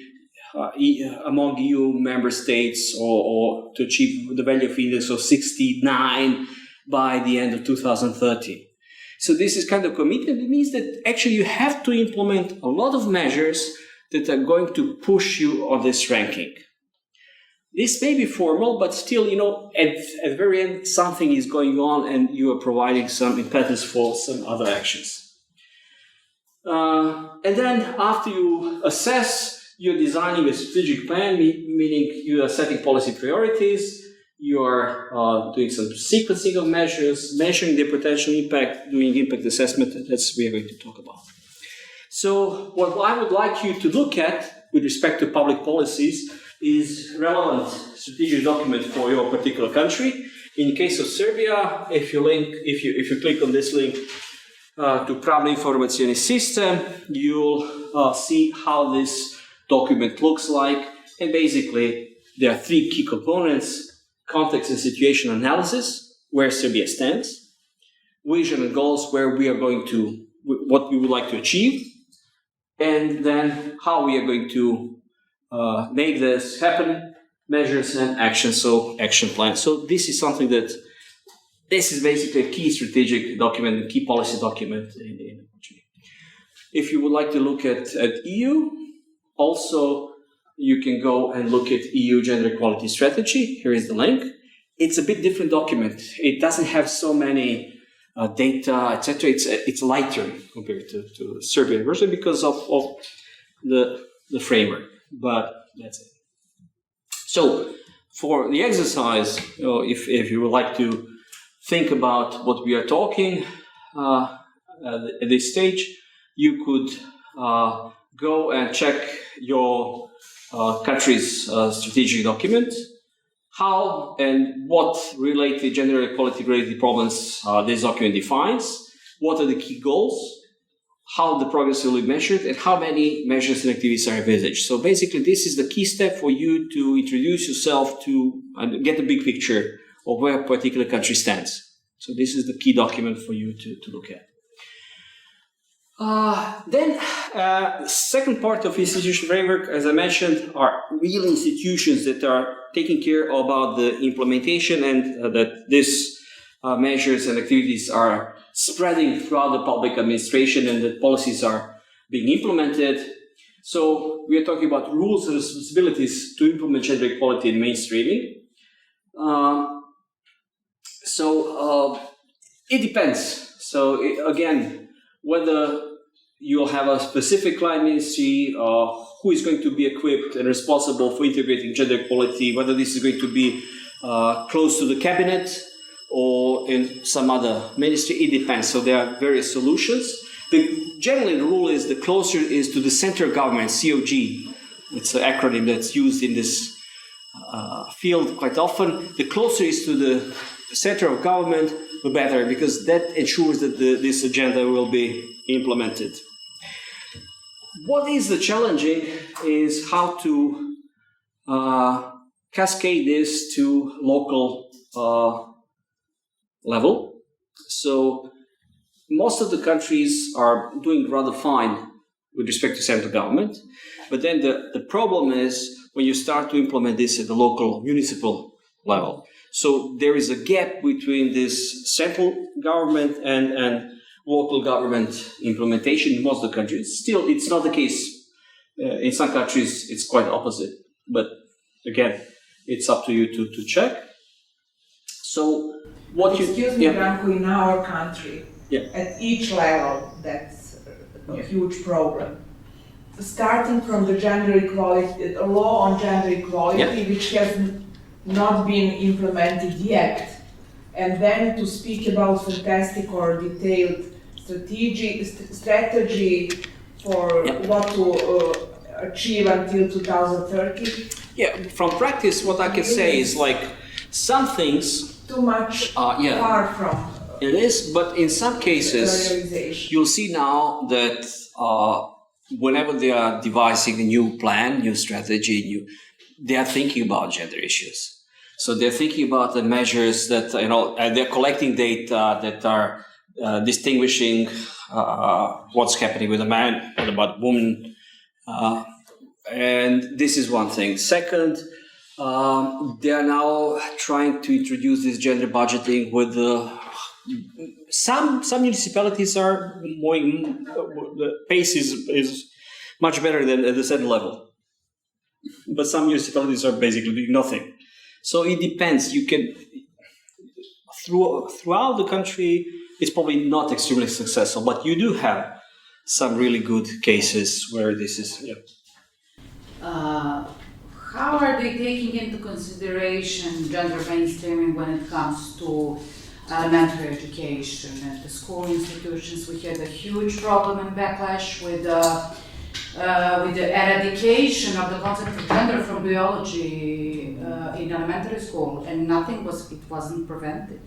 among EU member states, or to achieve the value of index of 69 by the end of 2030. So this is kind of commitment. It means that actually you have to implement a lot of measures that are going to push you on this ranking. This may be formal, but still, at the very end, something is going on and you are providing some impetus for some other actions. And then after you assess, you're designing a strategic plan, meaning you are setting policy priorities, you are doing some sequencing of measures, measuring their potential impact, doing impact assessment, and that's what we are going to talk about. So what I would like you to look at with respect to public policies is relevant strategic document for your particular country. In case of Serbia, if you click on this link to Pravni Informacioni System, you'll see how this document looks like. And basically, there are three key components: context and situation analysis, where Serbia stands; vision and goals, where we are going to, what we would like to achieve; and then how we are going to make this happen, measures and actions, so action plan. So this is something this is basically a key strategic document, a key policy document in the country. If you would like to look at EU, also you can go and look at EU Gender Equality Strategy. Here is the link. It's a bit different document. It doesn't have so many data, etc. It's lighter compared to the Serbian version because of the framework, but that's it. So for the exercise, if you would like to think about what we are talking at this stage, you could go and check your country's strategic document, how and what related gender equality related problems this document defines, what are the key goals, how the progress will be measured, and how many measures and activities are envisaged. So basically, this is the key step for you to introduce yourself to and get a big picture of where a particular country stands. So this is the key document for you to look at. Then, second part of institution framework, as I mentioned, are real institutions that are taking care about the implementation and that these measures and activities are spreading throughout the public administration and that policies are being implemented. So we are talking about rules and responsibilities to implement gender equality in mainstreaming. It depends. So again, whether you'll have a specific line ministry who is going to be equipped and responsible for integrating gender equality, whether this is going to be close to the cabinet or in some other ministry, it depends. So there are various solutions. Generally, the rule is the closer is to the center government, COG. It's an acronym that's used in this field quite often. The closer is to the center of government, the better, because that ensures that this agenda will be implemented. What is the challenging is how to cascade this to local level. So most of the countries are doing rather fine with respect to central government, but then the problem is when you start to implement this at the local municipal level. So there is a gap between this central government and local government implementation in most of the countries. Still, it's not the case. In some countries, it's quite opposite. But again, it's up to you to check. So what Excuse me, Branko, in our country, at each level, that's a huge problem. Starting from the gender equality, the law on gender equality, which has not been implemented yet, and then to speak about fantastic or detailed strategy for what to achieve until 2030. Yeah, from practice, what I can say is like some things too much far from it is, but in some cases, you'll see now that whenever they are devising a new plan, new strategy, they are thinking about gender issues. So they're thinking about the measures that, they're collecting data that are distinguishing what's happening with a man, what about women. And this is one thing. Second, they are now trying to introduce this gender budgeting with some municipalities are moving, the pace is much better than at the central level. But some municipalities are basically doing nothing. So it depends. You can, throughout the country, it's probably not extremely successful, but you do have some really good cases where this is, How are they taking into consideration gender mainstreaming when it comes to elementary education? At the school institutions, we had a huge problem and backlash with the eradication of the concept of gender from biology in elementary school, and it wasn't prevented.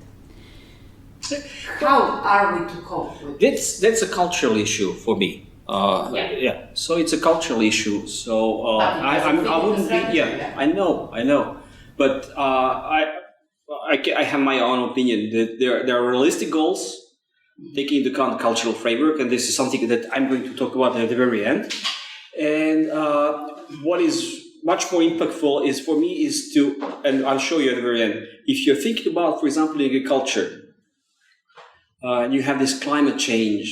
How are we to cope with this? That's a cultural issue for me. So it's a cultural issue. So I wouldn't be. I know. But I have my own opinion that there are realistic goals, taking into account cultural framework, and this is something that I'm going to talk about at the very end. And what is much more impactful is for me is to, and I'll show you at the very end. If you're thinking about, for example, agriculture, and you have this climate change.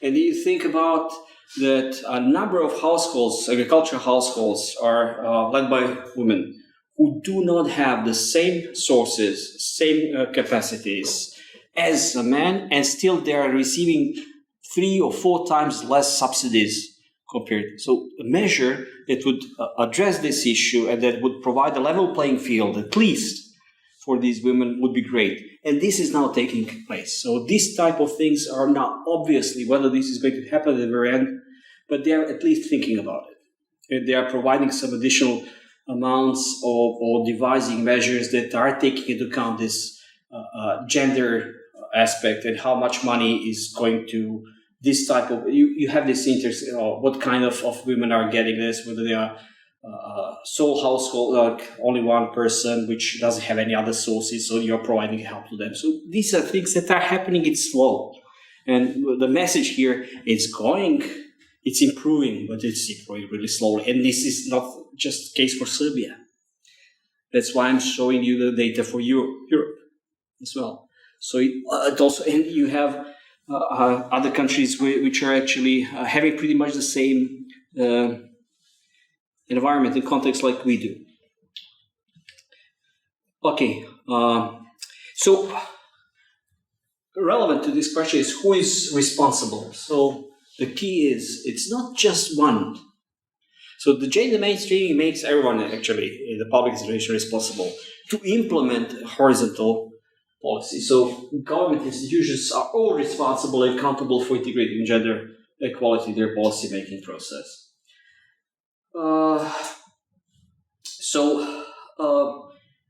And you think about that a number of households, agricultural households, are led by women who do not have the same sources, same capacities as a man, and still they are receiving 3 or 4 times less subsidies compared. So a measure that would address this issue and that would provide a level playing field, at least for these women, would be great. And this is now taking place. So these type of things are not obviously whether this is going to happen at the very end, but they are at least thinking about it. And they are providing some additional amounts or devising measures that are taking into account this gender aspect and how much money is going to this type of, you have this interest, what kind of women are getting this, whether they are sole household, like only one person, which doesn't have any other sources, so you're providing help to them. So these are things that are happening, it's slow. And the message here is it's improving, but it's improving really slowly. And this is not just the case for Serbia. That's why I'm showing you the data for Europe as well. So it also, and you have other countries which are actually having pretty much the same environment and context like we do. Okay, so relevant to this question is who is responsible. So the key is it's not just one. So the gender mainstreaming makes everyone actually in the public administration responsible to implement horizontal policy. So government institutions are all responsible and accountable for integrating gender equality in their policy making process.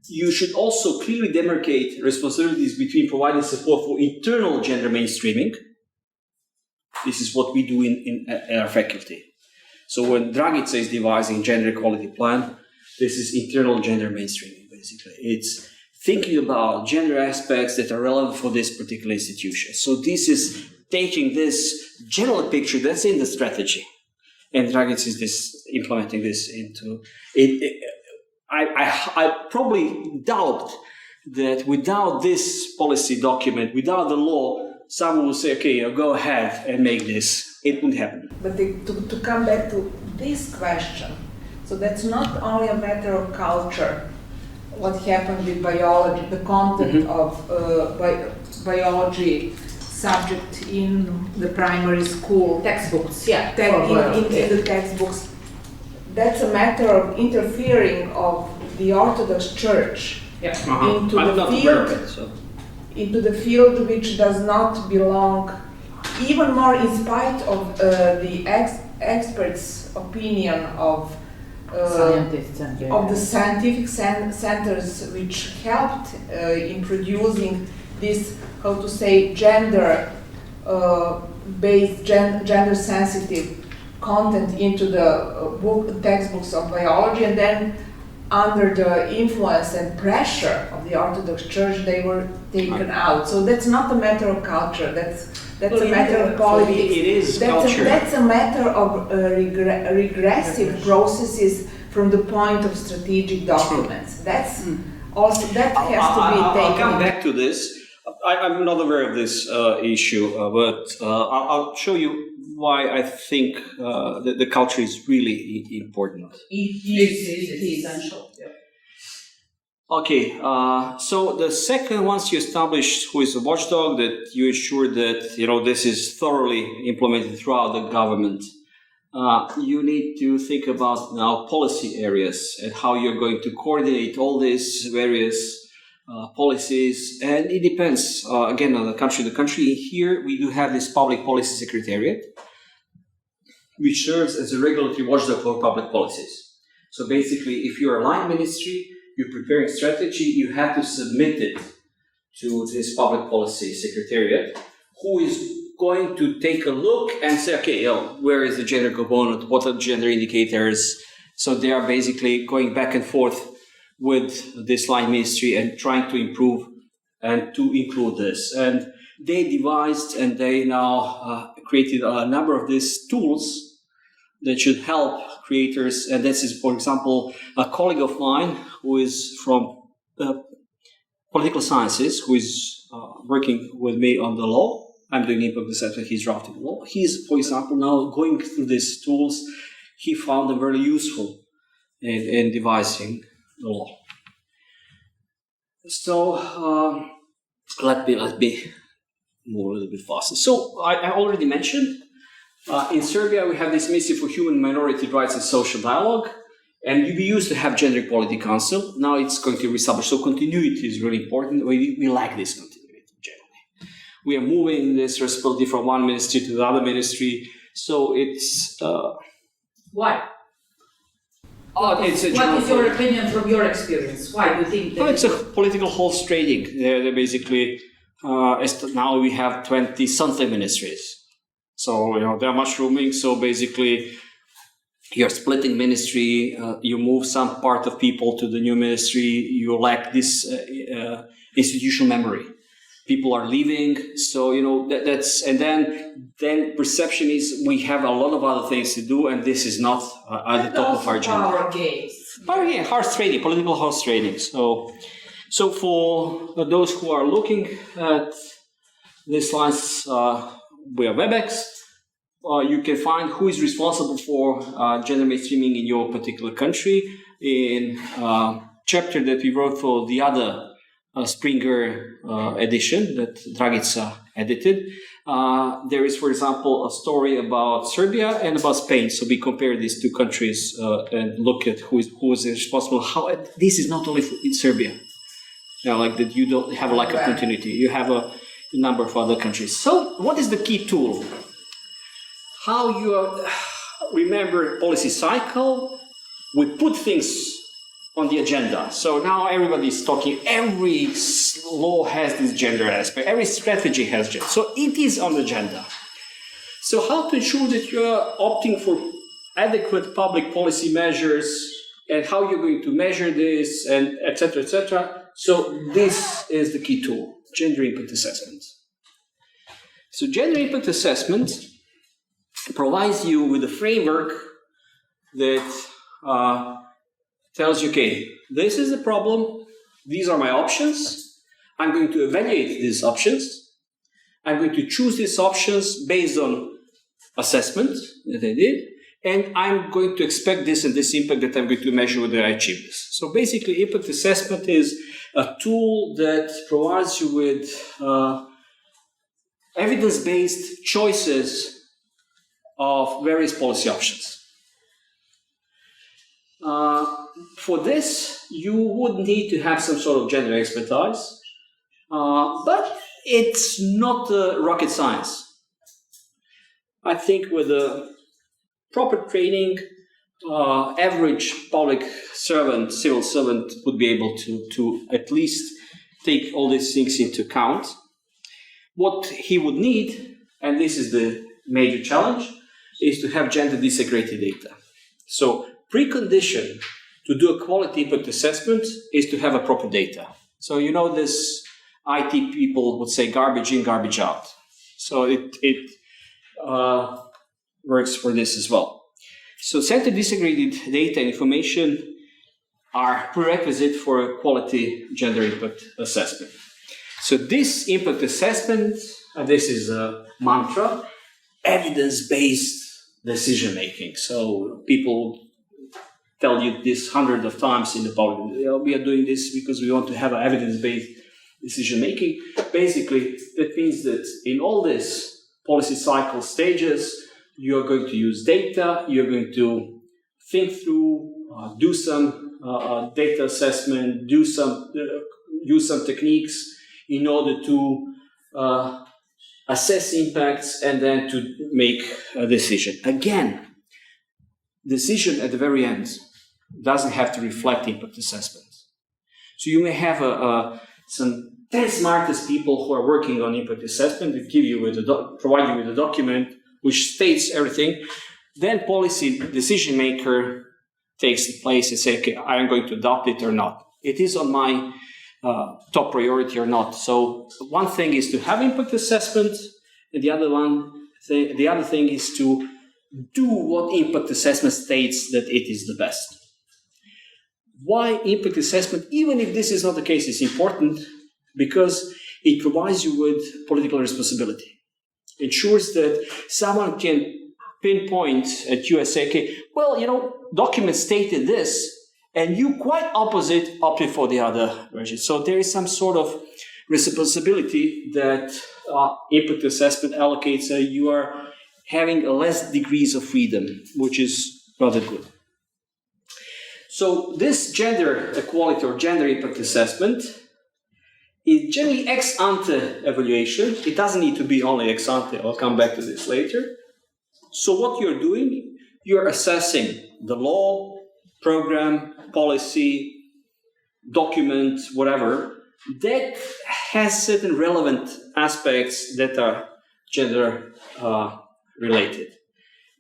You should also clearly demarcate responsibilities between providing support for internal gender mainstreaming. This is what we do in our faculty. So when Dragica is devising gender equality plan, this is internal gender mainstreaming, basically. It's thinking about gender aspects that are relevant for this particular institution. So this is taking this general picture that's in the strategy, and Dragica is implementing this into it. I probably doubt that without this policy document, without the law, someone will say, okay, go ahead and make this. It wouldn't happen. But to come back to this question, so that's not only a matter of culture, what happened with biology, the content of biology subject in the primary school. Textbooks, yeah. In the textbooks. That's a matter of interfering of the Orthodox Church into the field which does not belong, even more in spite of the experts' opinion of the scientific centers which helped in producing this, how to say, gender-based, gender-sensitive content into the textbooks of biology, and then under the influence and pressure of the Orthodox Church, they were taken out. So that's not a matter of culture. That's a matter of politics. It is culture. That's a matter of regressive processes from the point of strategic documents. That's also that has to be taken. I'll come back to this. I'm not aware of this issue, but I'll show you why I think that the culture is really important. It is essential. Yeah. Okay, so the second, once you establish who is a watchdog, that you ensure that this is thoroughly implemented throughout the government. You need to think about now policy areas and how you're going to coordinate all these various policies, and it depends again on the country. The country here, we do have this public policy secretariat, which serves as a regulatory watchdog for public policies. So basically, if you're a line ministry, you're preparing strategy, you have to submit it to this public policy secretariat, who is going to take a look and say, okay, where is the gender component? What are the gender indicators? So they are basically going back and forth with this line ministry and trying to improve and to include this. And they devised and they now created a number of these tools that should help creators. And this is, for example, a colleague of mine who is from political sciences, who is working with me on the law. I'm doing impact assessment, he's drafting the law. He's, for example, now going through these tools. He found them very useful in devising the law. So let me move a little bit faster. So I already mentioned In Serbia, we have this Ministry for Human Minority Rights and Social Dialogue, and we used to have Gender Equality Council. Now it's going to be established. So continuity is really important. We lack this continuity generally. We are moving this responsibility from one ministry to the other ministry. So it's Why? What is your opinion from your experience? Why do you think that? Well, it's a political horse trading. They're basically, now we have 20-something ministries. So, they're mushrooming. So basically, you're splitting ministry, you move some part of people to the new ministry, you lack this institutional memory. People are leaving, so that's, and then perception is we have a lot of other things to do, and this is not at the top of our agenda. Power games. Power game, horse trading, political horse trading. So for those who are looking at these slides via WebEx, you can find who is responsible for gender mainstreaming in your particular country. In chapter that we wrote for the other Springer edition that Dragica edited, there is, for example, a story about Serbia and about Spain. So we compare these two countries and look at who is responsible. How this is not only in Serbia, like that you don't have a lack of continuity. You have a number of other countries. So what is the key tool? How you remember policy cycle? We put things on the agenda. So now everybody is talking, every law has this gender aspect, every strategy has gender. So it is on the agenda. So how to ensure that you're opting for adequate public policy measures and how you're going to measure this and et cetera, So this is the key tool, gender impact assessment. So gender impact assessment provides you with a framework that tells you, okay, this is the problem, these are my options, I'm going to evaluate these options, I'm going to choose these options based on assessment that I did, and I'm going to expect this and this impact that I'm going to measure whether I achieve this. So basically, impact assessment is a tool that provides you with evidence-based choices of various policy options. For this, you would need to have some sort of gender expertise, but it's not rocket science. I think with a proper training, average public servant, civil servant would be able to at least take all these things into account. What he would need, and this is the major challenge, is to have gender disaggregated data. So precondition to do a quality impact assessment is to have a proper data. So this IT people would say garbage in, garbage out. So it works for this as well. So center disaggregated data and information are prerequisite for a quality gender impact assessment. So this impact assessment, this is a mantra, evidence-based decision making. So people tell you this hundreds of times in the public. We are doing this because we want to have an evidence-based decision making. Basically, that means that in all these policy cycle stages, you are going to use data, you're going to think through, do some data assessment, use some techniques in order to assess impacts and then to make a decision. Again, decision at the very end doesn't have to reflect impact assessment. So you may have some 10 smartest people who are working on impact assessment that give you with provide you with a document which states everything. Then policy decision maker takes the place and say, okay, I am going to adopt it or not. It is on my top priority or not. So one thing is to have impact assessment, and the other thing is to do what impact assessment states that it is the best. Why impact assessment, even if this is not the case, is important? Because it provides you with political responsibility. Ensures that someone can pinpoint at you and say, okay, well, document stated this, and you quite opposite opted for the other version. So there is some sort of responsibility that impact assessment allocates. You are having a less degrees of freedom, which is rather good. So this gender equality or gender impact assessment is generally ex ante evaluation. It doesn't need to be only ex ante. I'll come back to this later. So what you're doing, you're assessing the law, program, policy, document, whatever, that has certain relevant aspects that are gender related.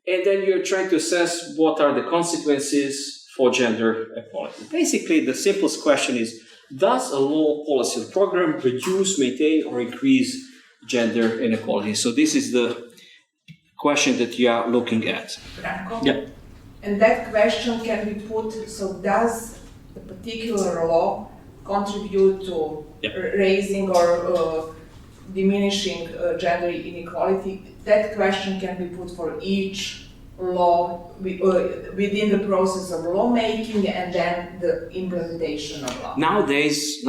And then you're trying to assess what are the consequences for gender equality. Basically, the simplest question is, does a law, policy, or program reduce, maintain, or increase gender inequality? So this is the question that you are looking at. Branko? Yeah. And that question can be put, so does the particular law contribute to raising or diminishing gender inequality? That question can be put for each law within the process of lawmaking and then the implementation of law. Nowadays,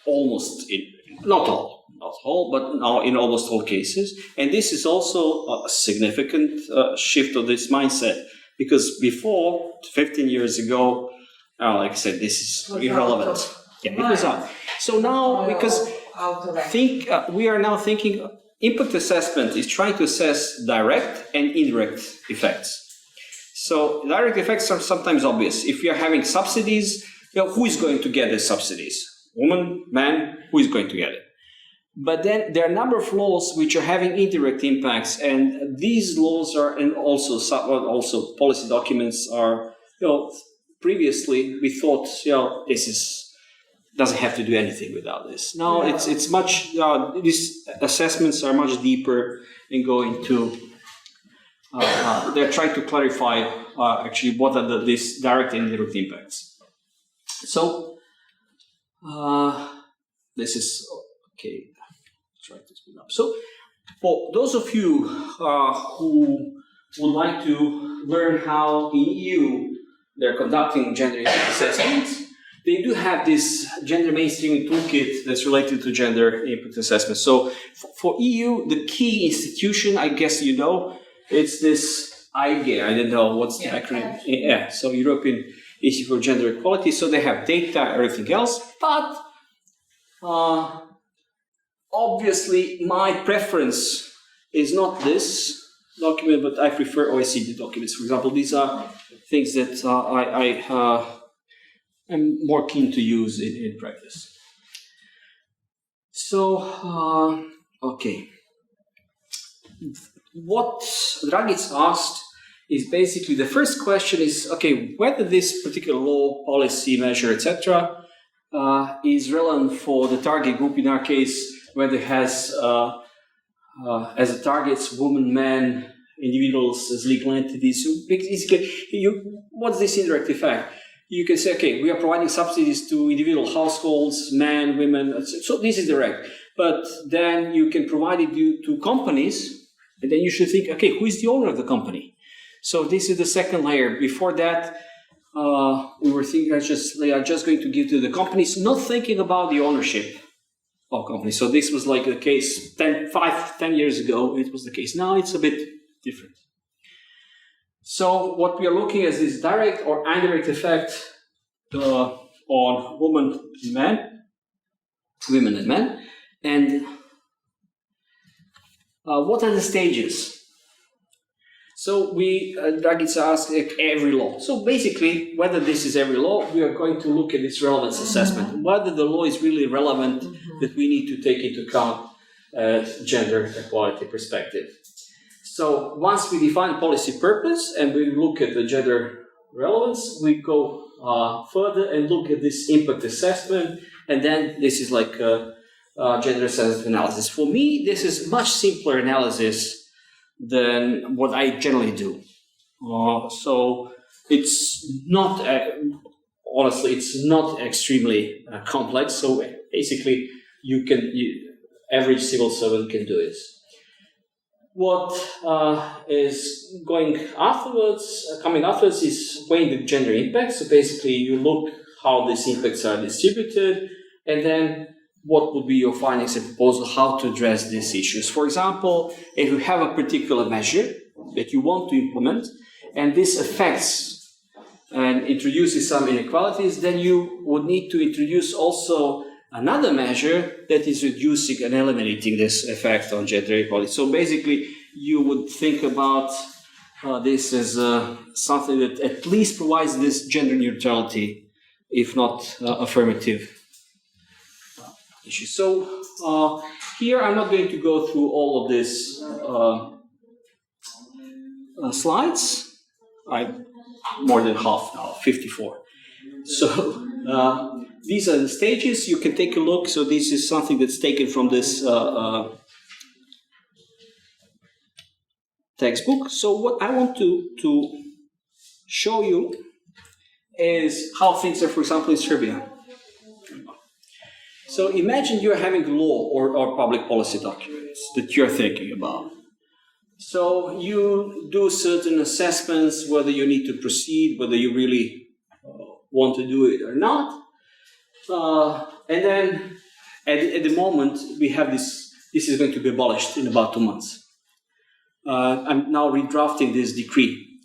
almost not all, but now in almost all cases, and this is also a significant shift of this mindset, because before 15 years ago, like I said, this is irrelevant. Yeah, it was out. So now, because we are now thinking. Impact assessment is trying to assess direct and indirect effects. So direct effects are sometimes obvious. If you're having subsidies, who is going to get the subsidies? Woman, man, who is going to get it? But then there are a number of laws which are having indirect impacts, and these laws are, and also policy documents are, previously we thought, this doesn't have to do anything without this. Now it's much. These assessments are much deeper and go into. They're trying to clarify actually what are these direct and indirect impacts. So this is okay. Try to speed up. So for those of you who would like to learn how in EU they're conducting gender impact assessments. They do have this gender mainstreaming toolkit that's related to gender impact assessment. So for EU, the key institution, I guess it's this EIGE. I don't know what's the acronym. Yeah, so European Institute for Gender Equality. So they have data, everything else. But obviously, my preference is not this document, but I prefer OECD documents. For example, these are things that I'm more keen to use in practice. So, okay. What Dragic asked is basically, the first question is, okay, whether this particular law, policy, measure, etc. Is relevant for the target group, in our case, whether it has as a targets women, men, individuals as legal entities. So basically, what's this indirect effect? You can say, okay, we are providing subsidies to individual households, men, women, so this is direct. But then you can provide it to companies, and then you should think, okay, who is the owner of the company? So this is the second layer. Before that, we were thinking they are just going to give to the companies, not thinking about the ownership of companies. So this was like the case 10 years ago, it was the case. Now it's a bit different. So what we are looking at is direct or indirect effect on women and men, and what are the stages? So Dragic asked every law. So basically, whether this is every law, we are going to look at this relevance assessment, whether the law is really relevant that we need to take into account gender equality perspective. So once we define policy purpose and we look at the gender relevance, we go further and look at this impact assessment, and then this is like gender sensitive analysis. For me, this is much simpler analysis than what I generally do. So it's not, honestly, it's not extremely complex. So basically, average civil servant can do it. What is coming afterwards is weighing the gender impact. So basically, you look how these impacts are distributed, and then what would be your findings and proposal how to address these issues. For example, if you have a particular measure that you want to implement, and this affects and introduces some inequalities, then you would need to introduce also another measure that is reducing and eliminating this effect on gender equality. So basically, you would think about this as something that at least provides this gender neutrality, if not affirmative issue. So here I'm not going to go through all of these slides. More than half now, 54. So these are the stages. You can take a look. So this is something that's taken from this textbook. So what I want to show you is how things are, for example, in Serbia. So imagine you're having law or public policy documents that you're thinking about. So you do certain assessments, whether you need to proceed, whether you really want to do it or not. And then at the moment, we have this is going to be abolished in about 2 months. I'm now redrafting this decree.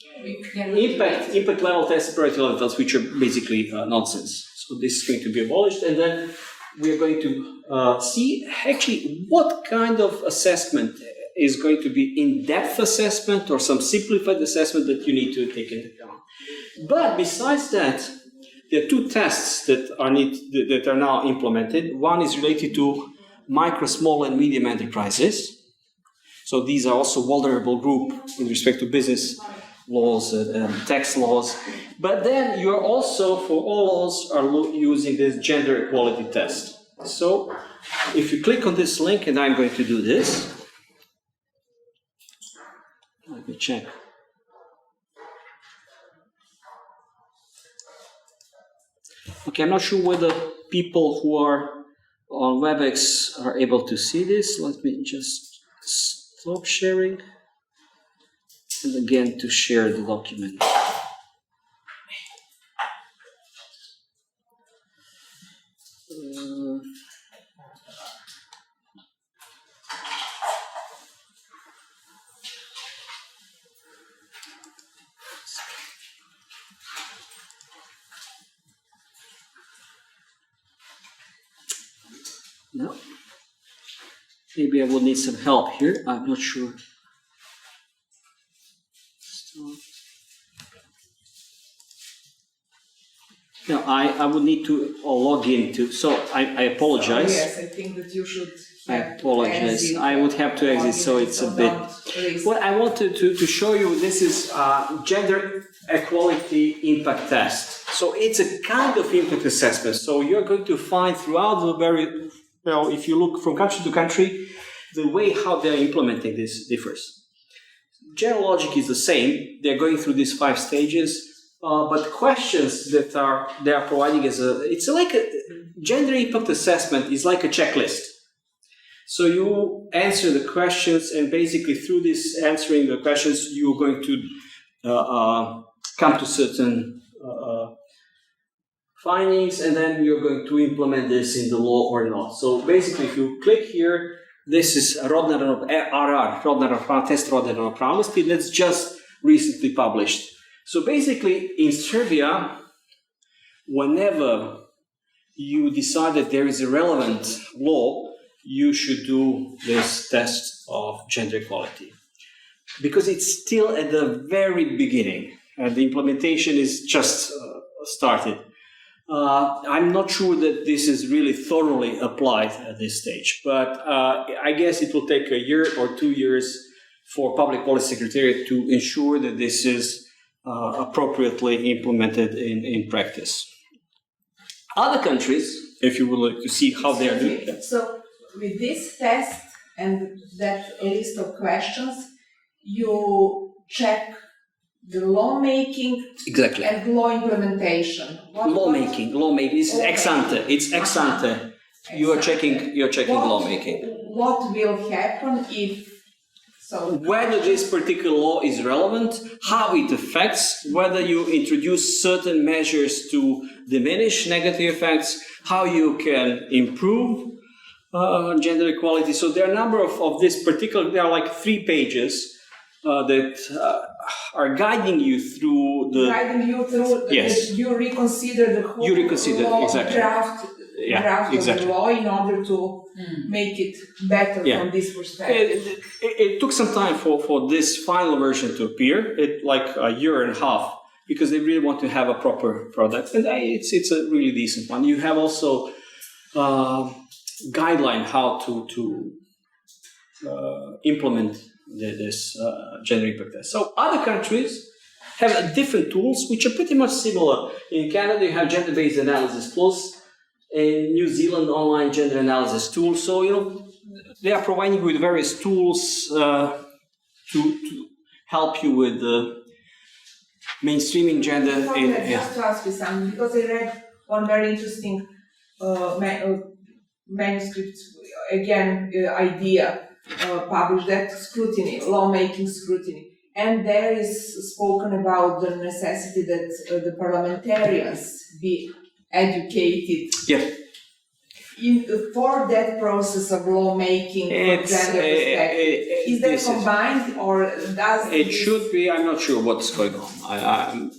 Impact level tests, priority level tests, which are basically nonsense. So this is going to be abolished, and then we're going to see actually what kind of assessment is going to be in-depth assessment or some simplified assessment that you need to take into account. But besides that, there are 2 tests that are now implemented. One is related to micro, small, and medium enterprises. So these are also vulnerable group in respect to business laws and tax laws. But then you're also, for all laws, are using this gender equality test. So if you click on this link, and I'm going to do this, let me check. Okay, I'm not sure whether people who are on WebEx are able to see this. Let me just stop sharing. And again, to share the document. No. Maybe I will need some help here. I'm not sure. No, I would need to log into. So I apologize. Yes, I think that you should. I apologize. I would have to exit, so it's a bit. What I wanted to show you, this is gender equality impact test. So it's a kind of impact assessment. So you're going to find throughout the very, well, if you look from country to country, the way how they're implementing this differs. General logic is the same. They're going through these 5 stages. But questions that they are providing it's like a gender impact assessment is like a checklist. So you answer the questions, and basically through this answering the questions, you're going to come to certain findings, and then you're going to implement this in the law or not. So basically, if you click here, this is Rodna test rodne ravnopravnosti that's just recently published. So basically, in Serbia, whenever you decide that there is a relevant law, you should do this test of gender equality. Because it's still at the very beginning, and the implementation is just started. I'm not sure that this is really thoroughly applied at this stage, but I guess it will take a year or 2 years for Public Policy Secretariat to ensure that this is appropriately implemented in practice. Other countries, if you would like to see how they are doing that. So with this test and that list of questions, you check the lawmaking Exactly. and law implementation. Lawmaking. This is ex ante. It's ex ante. You are checking lawmaking. What will happen if? So whether this particular law is relevant, how it affects, whether you introduce certain measures to diminish negative effects, how you can improve gender equality. So there are a number of this particular, there are like 3 pages that are guiding you through the... Guiding you through, Yes. you reconsider the whole law, exactly. draft exactly. of the law in order to make it better from this perspective. It took some time for this final version to appear, like a year and a half, because they really want to have a proper product, and it's a really decent one. You have also guideline how to implement this gender impact test. So other countries have different tools which are pretty much similar. In Canada, you have gender-based analysis plus. In New Zealand, online gender analysis tool. So they are providing you with various tools to help you with mainstreaming gender. Just to ask you something, because I read one very interesting manuscript, again, idea published, that scrutiny, lawmaking scrutiny. And there is spoken about the necessity that the parliamentarians be educated for that process of lawmaking from gender perspective. Is that combined, or does it should be? I'm not sure what's going on. I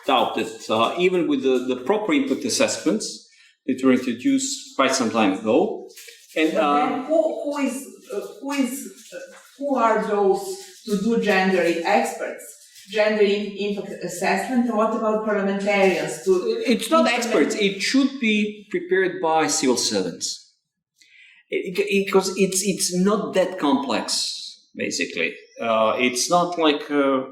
doubt that even with the proper impact assessments that were introduced quite some time ago. And then who are those to do gender experts? Gender impact assessment, and what about parliamentarians? It's not experts, it should be prepared by civil servants. Because it's not that complex, basically. It's not like a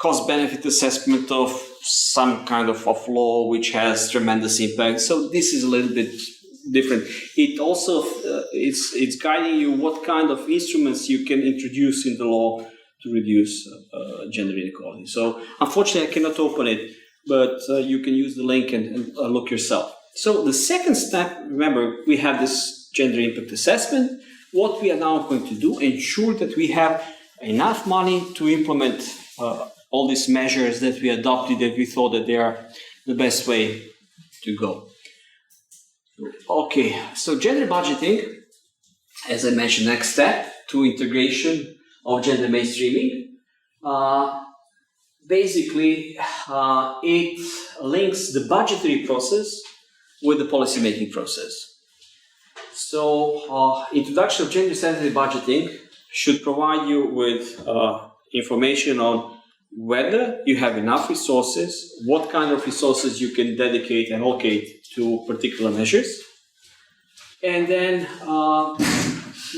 cost-benefit assessment of some kind of law which has tremendous impact. So this is a little bit different. It also, it's guiding you what kind of instruments you can introduce in the law to reduce gender inequality. So unfortunately, I cannot open it, but you can use the link and look yourself. So the second step, remember, we have this gender impact assessment. What we are now going to do, ensure that we have enough money to implement all these measures that we adopted, that we thought that they are the best way to go. Okay, so gender budgeting, as I mentioned, next step to integration of gender mainstreaming. Basically, it links the budgetary process with the policy-making process. So, introduction of gender-sensitive budgeting should provide you with information on whether you have enough resources, what kind of resources you can dedicate and allocate to particular measures, and then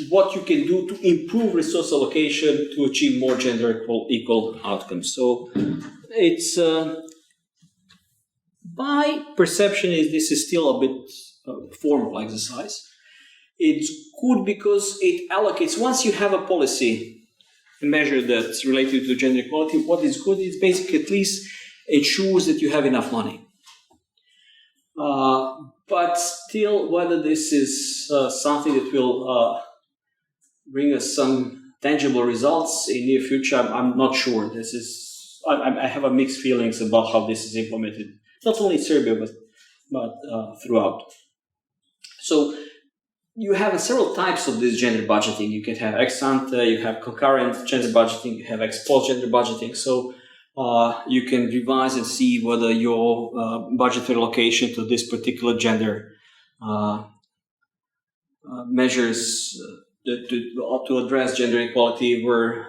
what you can do to improve resource allocation to achieve more gender equal outcomes. So it's my perception is this is still a bit formal exercise. It's good because it allocates, once you have a policy measure that's related to gender equality, what is good is basically at least ensures that you have enough money. But still, whether this is something that will bring us some tangible results in near future, I'm not sure. This is, I have a mixed feelings about how this is implemented, not only in Serbia, but throughout. So you have several types of this gender budgeting. You can have ex ante, you have concurrent gender budgeting, you have ex post gender budgeting. So you can revise and see whether your budgetary allocation to this particular gender measures to address gender equality were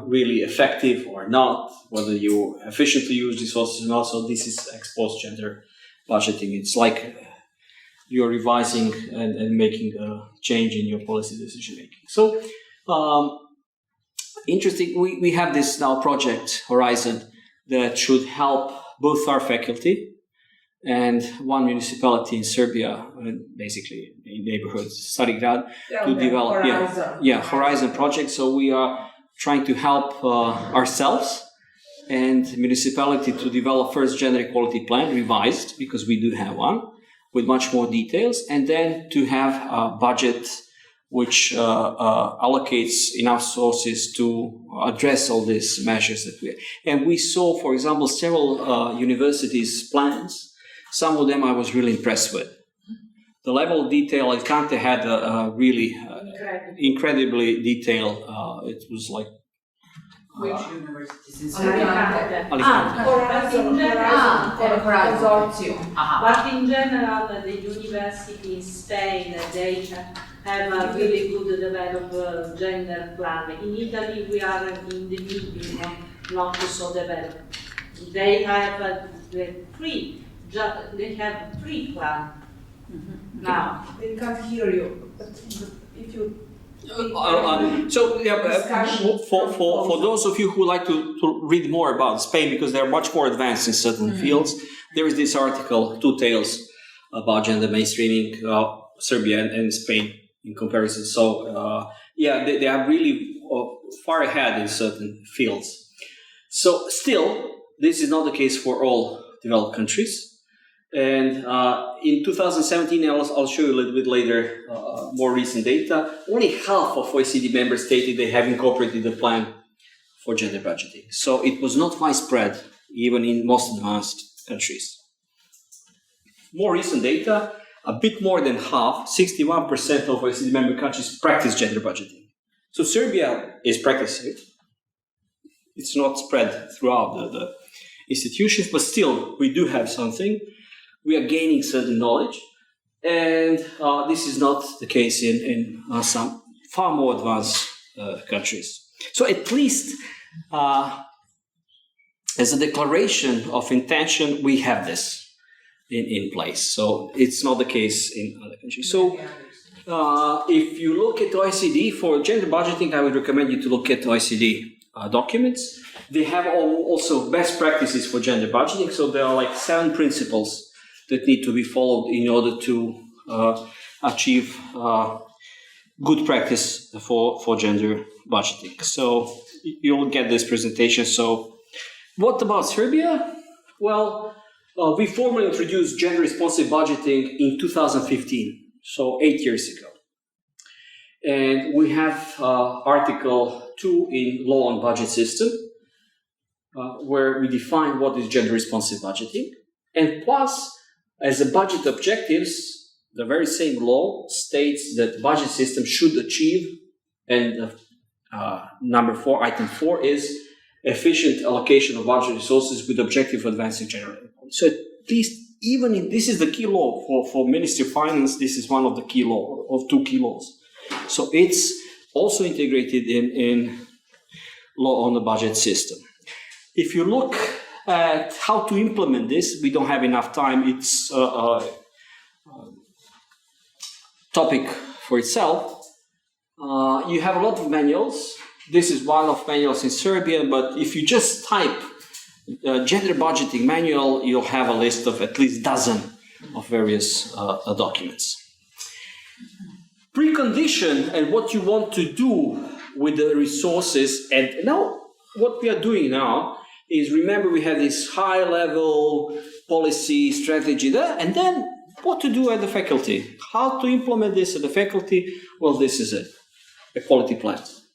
really effective or not, whether you efficiently use resources and also this is ex post gender budgeting. It's like you're revising and making a change in your policy decision making. So interesting, we have this now project Horizon that should help both our faculty and one municipality in Serbia, basically in neighborhoods, Starigrad, to develop Horizon project. So we are trying to help ourselves and municipality to develop first gender equality plan, revised, because we do have one, with much more details, and then to have a budget which allocates enough sources to address all these measures that we have. And we saw, for example, several universities' plans. Some of them I was really impressed with. the level of detail, Alicante had a really incredibly detailed, it was like Which universities in Alicante. Alicante. Horizon Consortium. But in general, the university in Spain, they have a really good developed gender plan. In Italy, we are in the medium, not so developed. They have they have three plan now. They can't hear you, but if you For those of you who like to read more about Spain, because they're much more advanced in certain fields, there is this article, Two Tales, about gender mainstreaming, Serbia and Spain in comparison. So they are really far ahead in certain fields. So still, this is not the case for all developed countries. And in 2017, I'll show you a little bit later more recent data, only half of OECD members stated they have incorporated the plan for gender budgeting. So it was not widespread, even in most advanced countries. More recent data, a bit more than half, 61% of OECD member countries practice gender budgeting. So Serbia is practicing it. It's not spread throughout the institutions, but still, we do have something. We are gaining certain knowledge, and this is not the case in some far more advanced countries. So at least as a declaration of intention, we have this in place. So it's not the case in other countries. So if you look at OECD for gender budgeting, I would recommend you to look at OECD documents. They have also best practices for gender budgeting. So there are like 7 principles that need to be followed in order to achieve good practice for gender budgeting. So you'll get this presentation. So what about Serbia? Well, we formally introduced gender responsive budgeting in 2015, so 8 years ago. And we have Article 2 in Law on Budget System, where we define what is gender responsive budgeting. And plus, as a budget objectives, the very same law states that budget system should achieve, and number 4, item 4 is efficient allocation of budget resources with the objective of advancing gender equality. So at least, even if this is the key law for Ministry of Finance, this is one of the key law, of 2 key laws. So it's also integrated in law on the budget system. If you look at how to implement this, we don't have enough time. It's a topic for itself. You have a lot of manuals. This is one of manuals in Serbian, but if you just type gender budgeting manual, you'll have a list of at least a dozen of various documents. Precondition and what you want to do with the resources, and now what we are doing now is, remember, we have this high-level policy strategy there, and then what to do at the faculty. How to implement this at the faculty? Well, this is it, equality plans.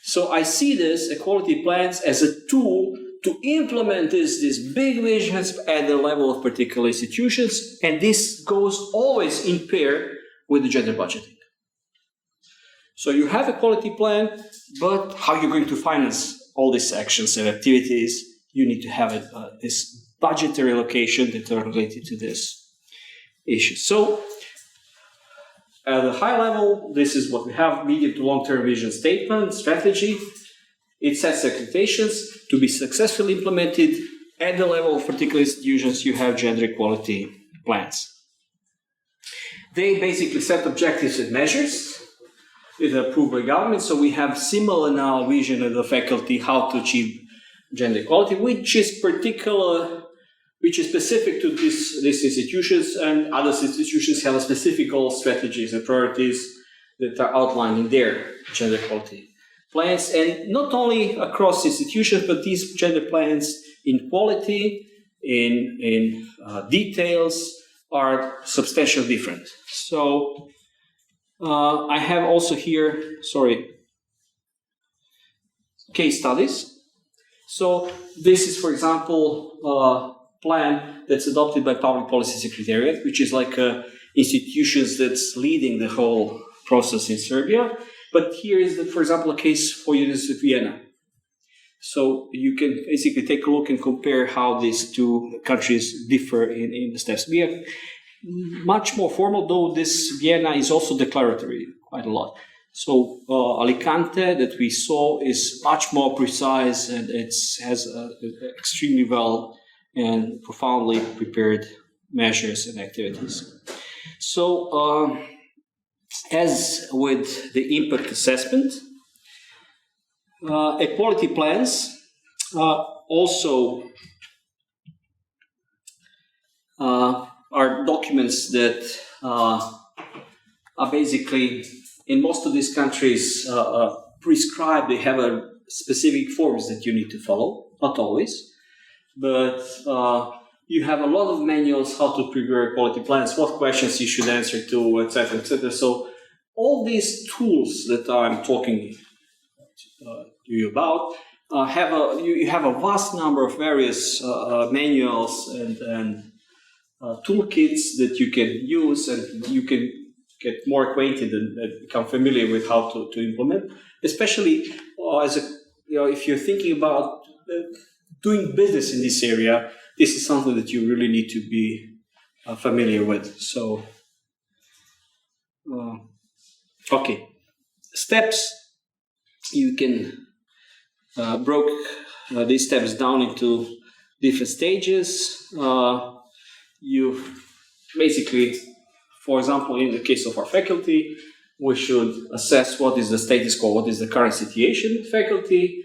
So I see this equality plans as a tool to implement these big visions at the level of particular institutions, and this goes always in pair with the gender budgeting. So you have a quality plan, but how you're going to finance all these actions and activities, you need to have this budgetary allocation that are related to this issue. So at a high level, this is what we have: medium to long-term vision statement, strategy. It sets expectations to be successfully implemented at the level of particular institutions. You have gender equality plans. They basically set objectives and measures. It's approved by government. So we have similar now vision of the faculty how to achieve gender equality, which is specific to these institutions, and other institutions have a specific goal, strategies, and priorities that are outlined in their gender equality plans. And not only across institutions, but these gender plans in quality, in details, are substantially different. So I have also here, case studies. So this is, for example, a plan that's adopted by Public Policy Secretariat, which is like a institutions that's leading the whole process in Serbia. But here is, for example, a case for University of Vienna. So you can basically take a look and compare how these two countries differ in the steps. We are much more formal, though this Vienna is also declaratory quite a lot. So Alicante that we saw is much more precise, and it has extremely well and profoundly prepared measures and activities. So as with the impact assessment, equality plans also are documents that are basically, in most of these countries, prescribed. They have a specific forms that you need to follow, not always, but you have a lot of manuals how to prepare equality plans, what questions you should answer to, etc., etc. So all these tools that I'm talking to you about you have a vast number of various manuals and toolkits that you can use, and you can get more acquainted and become familiar with how to implement. Especially if you're thinking about doing business in this area, this is something that you really need to be familiar with. So, okay, steps. You can broke these steps down into different stages. You basically, for example, in the case of our faculty, we should assess what is the status quo, what is the current situation in faculty.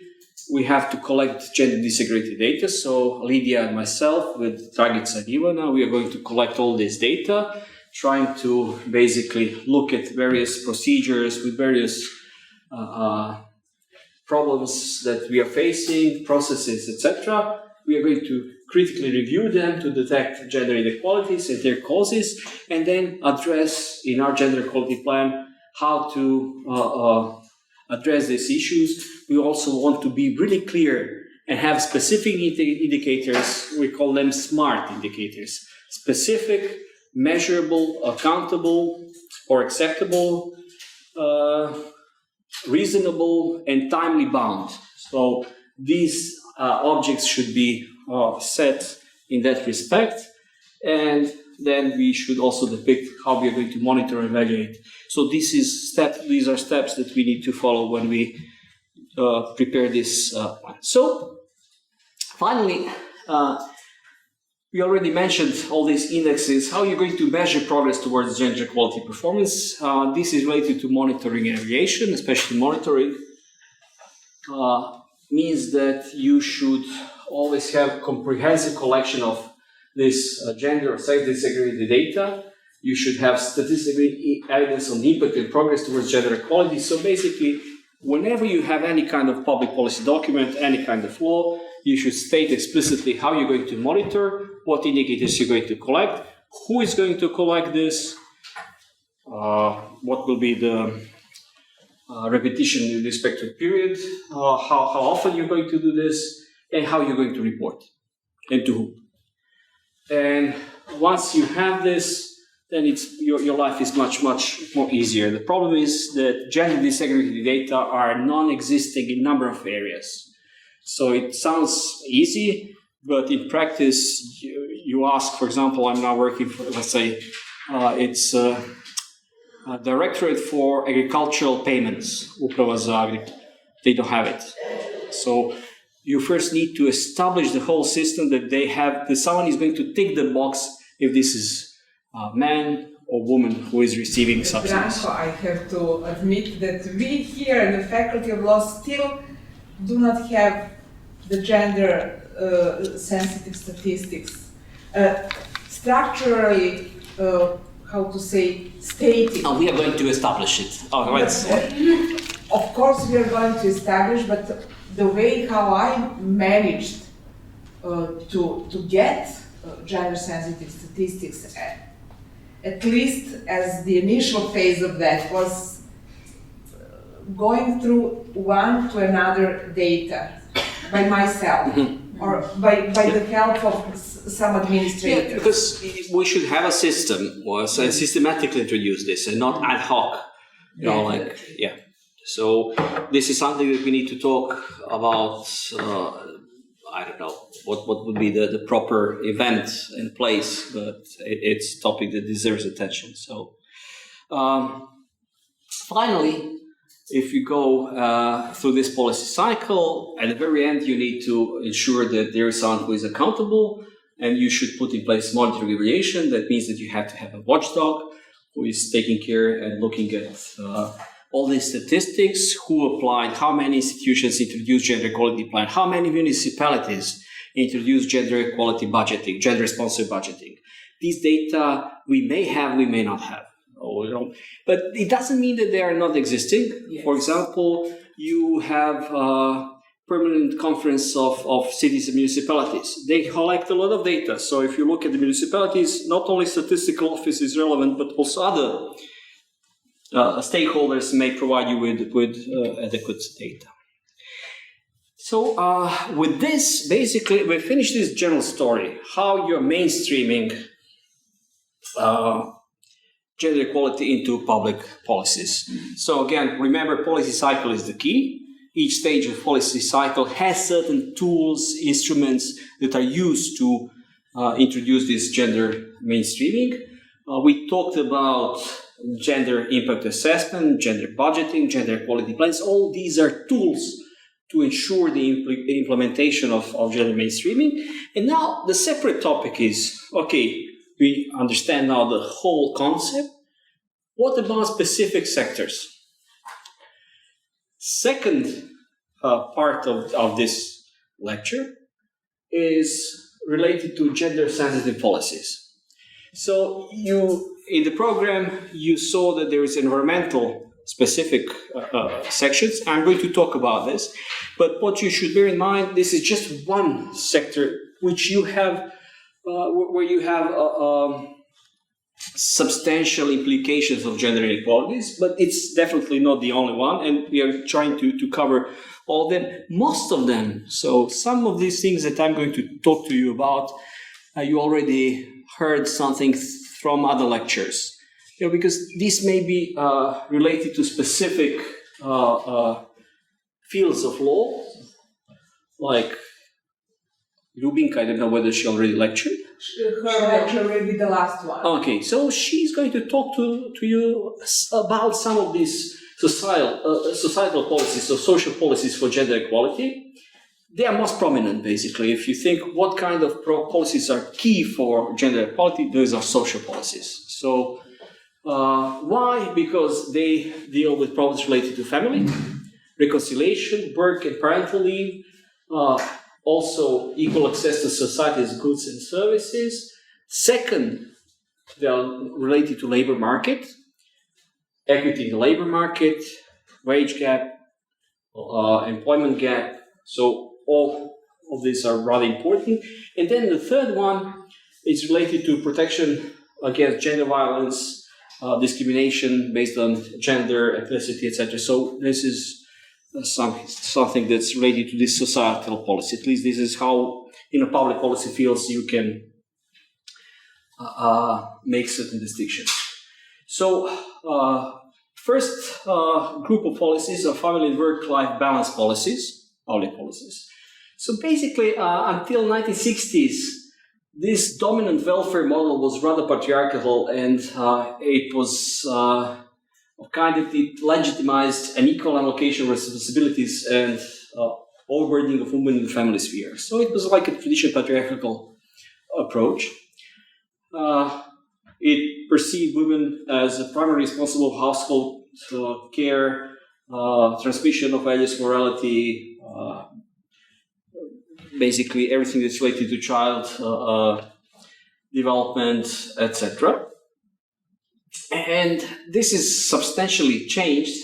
We have to collect gender disaggregated data. So Lydia and myself with Dragica and Ivana, we are going to collect all this data, trying to basically look at various procedures with various problems that we are facing, processes, etc. We are going to critically review them to detect gender inequalities and their causes, and then address in our gender equality plan how to address these issues. We also want to be really clear and have specific indicators. We call them SMART indicators: specific, measurable, accountable, or acceptable, reasonable, and timely bound. So these objects should be set in that respect, and then we should also depict how we are going to monitor and evaluate. So these are steps that we need to follow when we prepare this plan. So finally, we already mentioned all these indexes. How you're going to measure progress towards gender equality performance. This is related to monitoring and evaluation, especially monitoring. Means that you should always have a comprehensive collection of this gender or sex disaggregated data. You should have statistical evidence on the impact and progress towards gender equality. So basically, whenever you have any kind of public policy document, any kind of law, you should state explicitly how you're going to monitor, what indicators you're going to collect, who is going to collect this, what will be the repetition in the respective period, how often you're going to do this, and how you're going to report, and to whom. And once you have this, then your life is much more easier. The problem is that gender disaggregated data are non-existing in a number of areas. So it sounds easy, but in practice, you ask, for example, I'm now working for, let's say, it's Directorate for Agricultural Payments, Uprava za Agri. They don't have it. So you first need to establish the whole system that someone is going to tick the box if this is a man or woman who is receiving subsidies. Branko, I have to admit that we here in the Faculty of Law still do not have the gender sensitive statistics. Structurally, how to say, stated. Oh, we are going to establish it. Oh, right. Of course we are going to establish, but the way how I managed to get gender sensitive statistics, at least as the initial phase of that, was going through one to another data by myself. or by the help of some Yeah, administrators? because we should have a system, or systematically introduce this, and not ad hoc. You know, like, yeah. So this is something that we need to talk about. I don't know what would be the proper event in place, but it's a topic that deserves attention. So finally, if you go through this policy cycle, at the very end, you need to ensure that there is someone who is accountable, and you should put in place monitoring evaluation. That means that you have to have a watchdog who is taking care and looking at all these statistics, who applied, how many institutions introduced gender equality plan, how many municipalities introduced gender equality budgeting, gender responsive budgeting. These data we may have, we may not have. But it doesn't mean that they are not existing. Yes. For example, you have a permanent conference of cities and municipalities. They collect a lot of data. So if you look at the municipalities, not only statistical office is relevant, but also other stakeholders may provide you with adequate data. So with this, basically, we finish this general story, how you're mainstreaming gender equality into public policies. So again, remember, policy cycle is the key. Each stage of policy cycle has certain tools, instruments that are used to introduce this gender mainstreaming. We talked about gender impact assessment, gender budgeting, gender equality plans. All these are tools to ensure the implementation of gender mainstreaming. And now the separate topic is, okay, we understand now the whole concept. What about specific sectors? Second part of this lecture is related to gender-sensitive policies. So in the program, you saw that there is environmental specific sections. I'm going to talk about this, but what you should bear in mind, this is just one sector which you have, where you have substantial implications of gender inequalities, but it's definitely not the only one, and we are trying to cover all of them, most of them. So some of these things that I'm going to talk to you about, you already heard something from other lectures. Because this may be related to specific fields of law, like Lubinka, I don't know whether she already lectured. Her lecture will be the last one. Okay, so she's going to talk to you about some of these societal policies, so social policies for gender equality. They are most prominent, basically. If you think what kind of policies are key for gender equality, those are social policies. So why? Because they deal with problems related to family, reconciliation, work and parental leave, also equal access to society's goods and services. Second, they are related to labor market, equity in the labor market, wage gap, employment gap. So all of these are rather important. And then the third one is related to protection against gender violence, discrimination based on gender, ethnicity, etc. So this is something that's related to this societal policy. At least this is how, in a public policy fields, you can make certain distinctions. So first group of policies are family and work-life balance policies, public policies. So basically, until 1960s, this dominant welfare model was rather patriarchal, and it was kind of it legitimized an equal allocation of responsibilities and overburdening of women in the family sphere. So it was like a traditional patriarchal approach. It perceived women as a primary responsible for household care, transmission of values, morality, basically everything that's related to child development, etc. And this is substantially changed.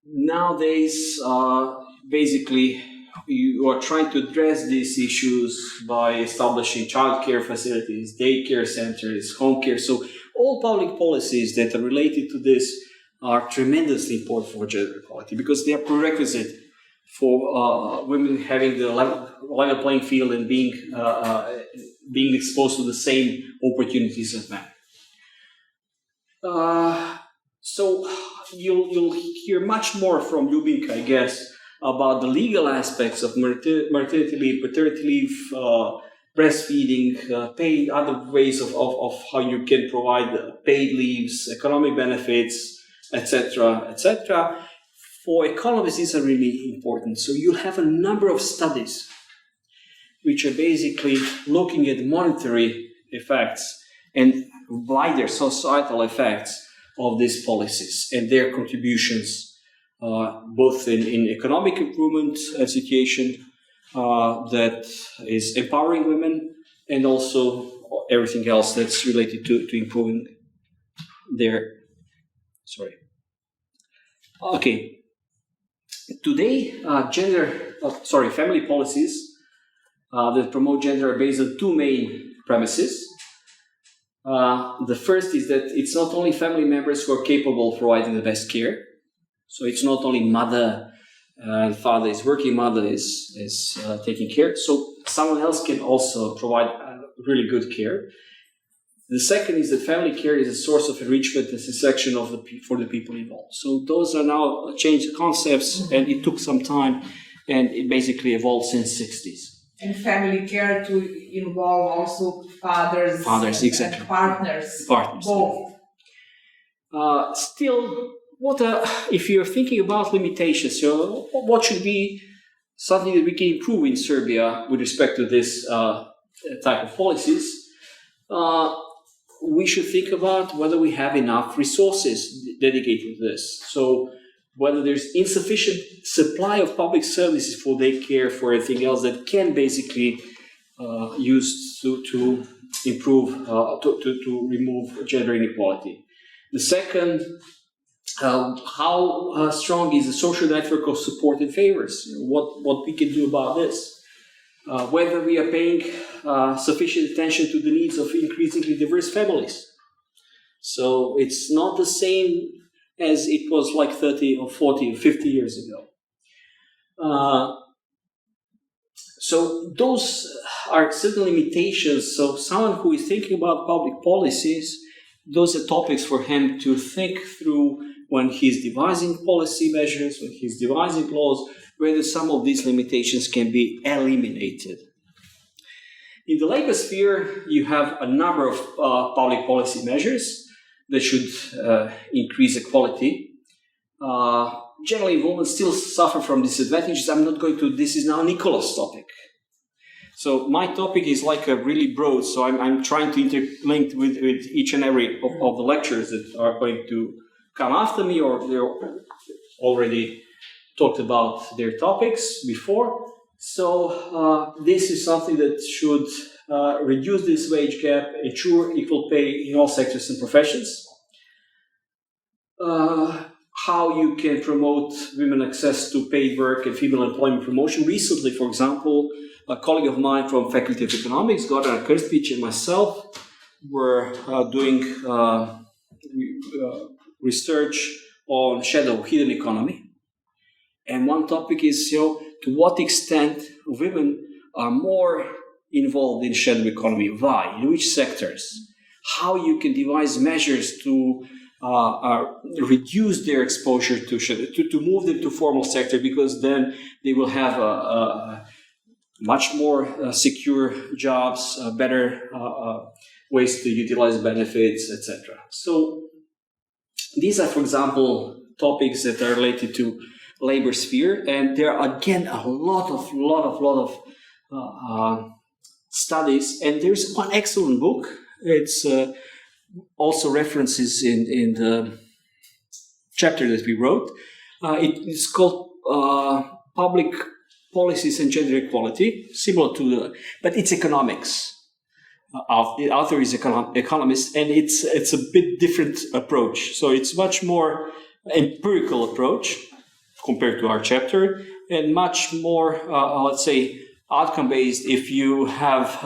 Nowadays, basically, you are trying to address these issues by establishing childcare facilities, daycare centers, home care. So all public policies that are related to this are tremendously important for gender equality because they are prerequisite for women having the level playing field and being exposed to the same opportunities as men. So you'll hear much more from Ljubinka, I guess, about the legal aspects of maternity leave, paternity leave, breastfeeding, paid other ways of how you can provide paid leaves, economic benefits, etc., etc. For economists, these are really important. So you'll have a number of studies which are basically looking at monetary effects and wider societal effects of these policies and their contributions, both in economic improvement situation that is empowering women, and also everything else that's related to improving their, Today, family policies that promote gender are based on two main premises. The first is that it's not only family members who are capable of providing the best care. So it's not only mother and father is working, mother is taking care. So someone else can also provide really good care. The second is that family care is a source of enrichment and satisfaction for the people involved. So those are now changed concepts, and it took some time, and it basically evolved since 60s. And family care to involve also fathers exactly. and partners. Both. Still, if you're thinking about limitations, so what should be something that we can improve in Serbia with respect to this type of policies? We should think about whether we have enough resources dedicated to this. So whether there's insufficient supply of public services for daycare, for everything else that can basically use to improve, to remove gender inequality. The second, how strong is the social network of support and favors? What we can do about this? Whether we are paying sufficient attention to the needs of increasingly diverse families. So it's not the same as it was like 30 or 40 or 50 years ago. So those are certain limitations. So someone who is thinking about public policies, those are topics for him to think through when he's devising policy measures, when he's devising laws, whether some of these limitations can be eliminated. In the labor sphere, you have a number of public policy measures that should increase equality. Generally, women still suffer from disadvantages. I'm not going to, this is now Nicola's topic. So my topic is like a really broad, so I'm trying to interlink with each and every of the lectures that are going to come after me, or they're already talked about their topics before. So this is something that should reduce this wage gap, ensure equal pay in all sectors and professions. How you can promote women access to paid work and female employment promotion. Recently, for example, a colleague of mine from Faculty of Economics, Gordana Krstić, and myself were doing research on shadow hidden economy. And one topic is, to what extent women are more involved in shadow economy. Why? In which sectors? How you can devise measures to reduce their exposure to shadow, to move them to formal sector, because then they will have a much more secure jobs, better ways to utilize benefits, etc. So these are, for example, topics that are related to labor sphere, and there are again a lot of studies, and there's one excellent book. It's also references in the chapter that we wrote. It's called Public Policies and Gender Equality, similar to but it's economics. The author is economist, and it's a bit different approach. So it's much more empirical approach compared to our chapter, and much more, let's say, outcome-based. If you have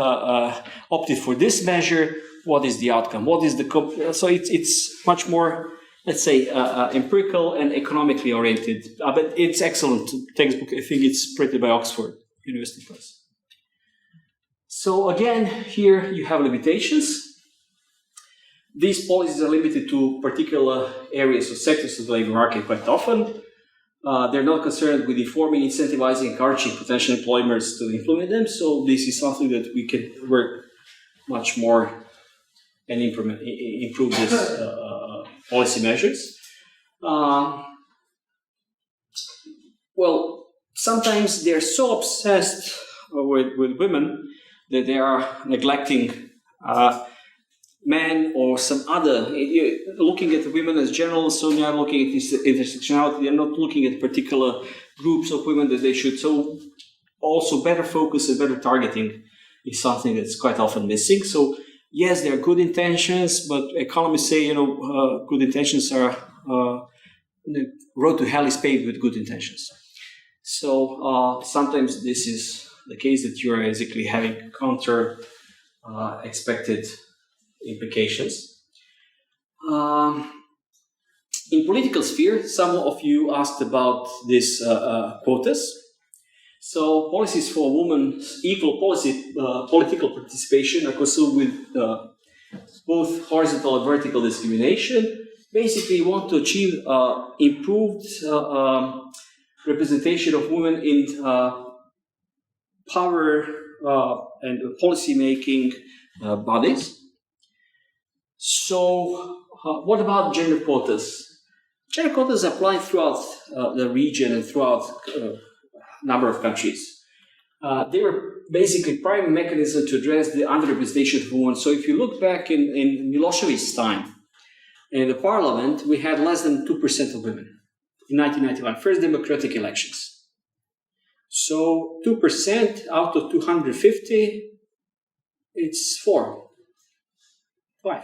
opted for this measure, what is the outcome? What is the so it's much more let's say, empirical and economically oriented. But it's excellent textbook. I think it's printed by Oxford University Press. So again, here you have limitations. These policies are limited to particular areas or sectors of the labor market quite often. They're not concerned with informing, incentivizing, encouraging potential employers to implement them. So this is something that we can work much more and improve these policy measures. Well, sometimes they're so obsessed with women that they are neglecting men or some other, looking at the women as general, so they are looking at this intersectionality, they're not looking at particular groups of women that they should. So also better focus and better targeting is something that's quite often missing. So yes, there are good intentions, but economists say, good intentions are, the road to hell is paved with good intentions. So sometimes this is the case that you're basically having counter expected implications. In political sphere, some of you asked about these quotas. So policies for women's equal political participation are concerned with both horizontal and vertical discrimination. Basically, you want to achieve improved representation of women in power and policy-making bodies. So, what about gender quotas? Gender quotas apply throughout the region and throughout a number of countries. They were basically primary mechanism to address the underrepresentation of women. So, if you look back in Milosevic's time, in the parliament, we had less than 2% of women in 1991, first democratic elections. So 2% out of 250, it's 4, 5.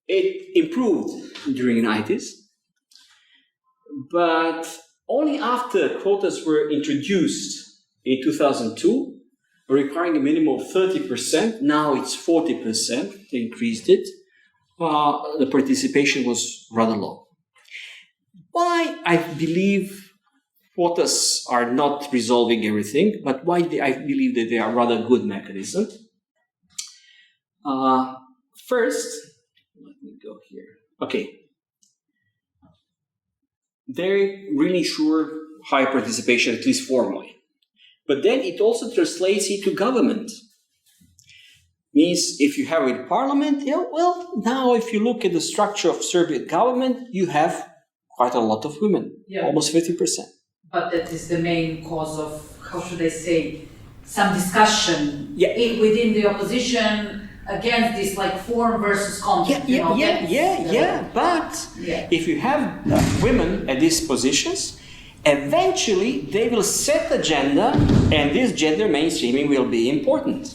It improved during the 90s, but only after quotas were introduced in 2002, requiring a minimum of 30%, now it's 40%, they increased it, the participation was rather low. Why I believe quotas are not resolving everything, but why I believe that they are rather good mechanism. First, let me go here. Okay. They really ensure high participation, at least formally. But then it also translates into government. Means if you have a parliament, now if you look at the structure of Serbian government, you have quite a lot of women, almost 50%. But that is the main cause of, how should I say, some discussion within the opposition against this like form versus content. But if you have women at these positions, eventually they will set the agenda and this gender mainstreaming will be important.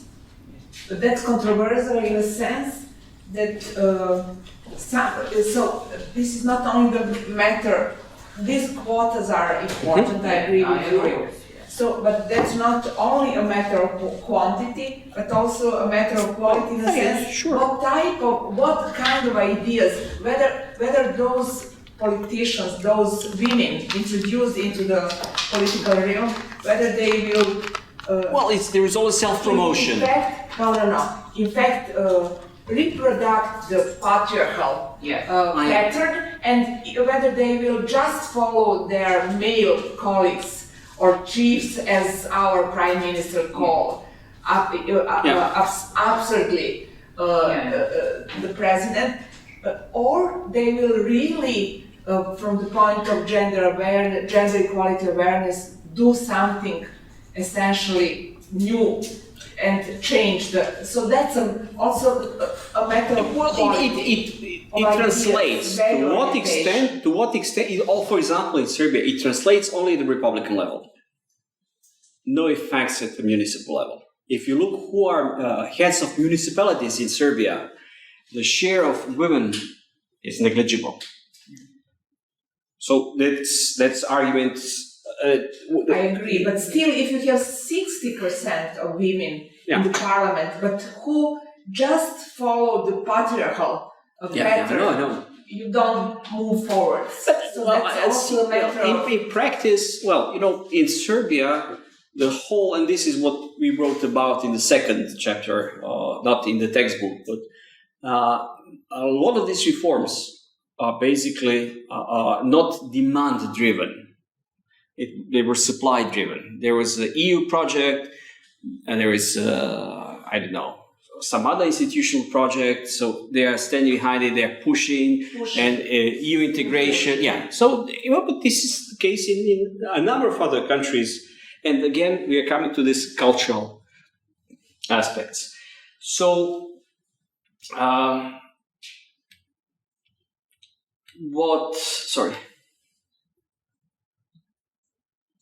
But that's controversial in a sense that so this is not only the matter, these quotas are important, I agree with you. So, but that's not only a matter of quantity, but also a matter of quality in a sense. What kind of ideas, whether those politicians, those women introduced into the political realm, whether they will. There is always self-promotion. In fact, reproduce the patriarchal pattern, and whether they will just follow their male colleagues or chiefs, as our prime minister called absurdly the president, or they will really, from the point of gender equality awareness, do something essentially new and change the. So that's also a matter of quality. It translates to what extent. For example, in Serbia, it translates only at the Republican level. No effects at the municipal level. If you look who are heads of municipalities in Serbia, the share of women is negligible. So that's arguments. I agree, but still, if you have 60% of women in the parliament, but who just follow the patriarchal pattern, no. you don't move forward. So Well, that's also a matter of... in practice, well, in Serbia, the whole, and this is what we wrote about in the second chapter, not in the textbook, but a lot of these reforms are basically not demand-driven. They were supply-driven. There was the EU project, and there is, I don't know, some other institutional project, so they are standing behind it, they are pushing. And EU integration, So, but this is the case in a number of other countries. And again, we are coming to this cultural aspects. So,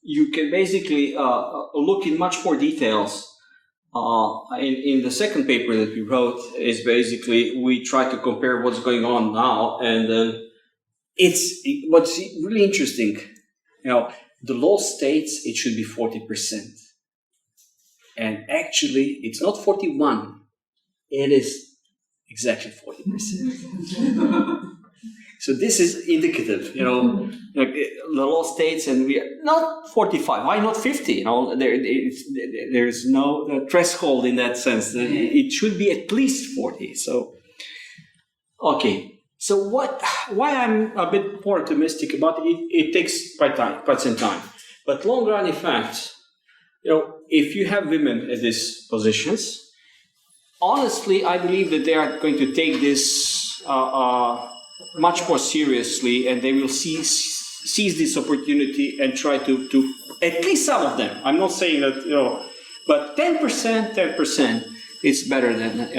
you can basically look in much more details. In the second paper that we wrote is basically we try to compare what's going on now, and then what's really interesting. The law states it should be 40%, and actually it's not 41. It is exactly 40%. So this is indicative, the law states, and we are not 45. Why not 50? There's no threshold in that sense. It should be at least 40. So, okay. So why I'm a bit more optimistic about it? It takes quite some time, but long run, in fact, if you have women at these positions, honestly, I believe that they are going to take this much more seriously, and they will seize this opportunity and try to at least some of them. I'm not saying that, but 10% is better than that,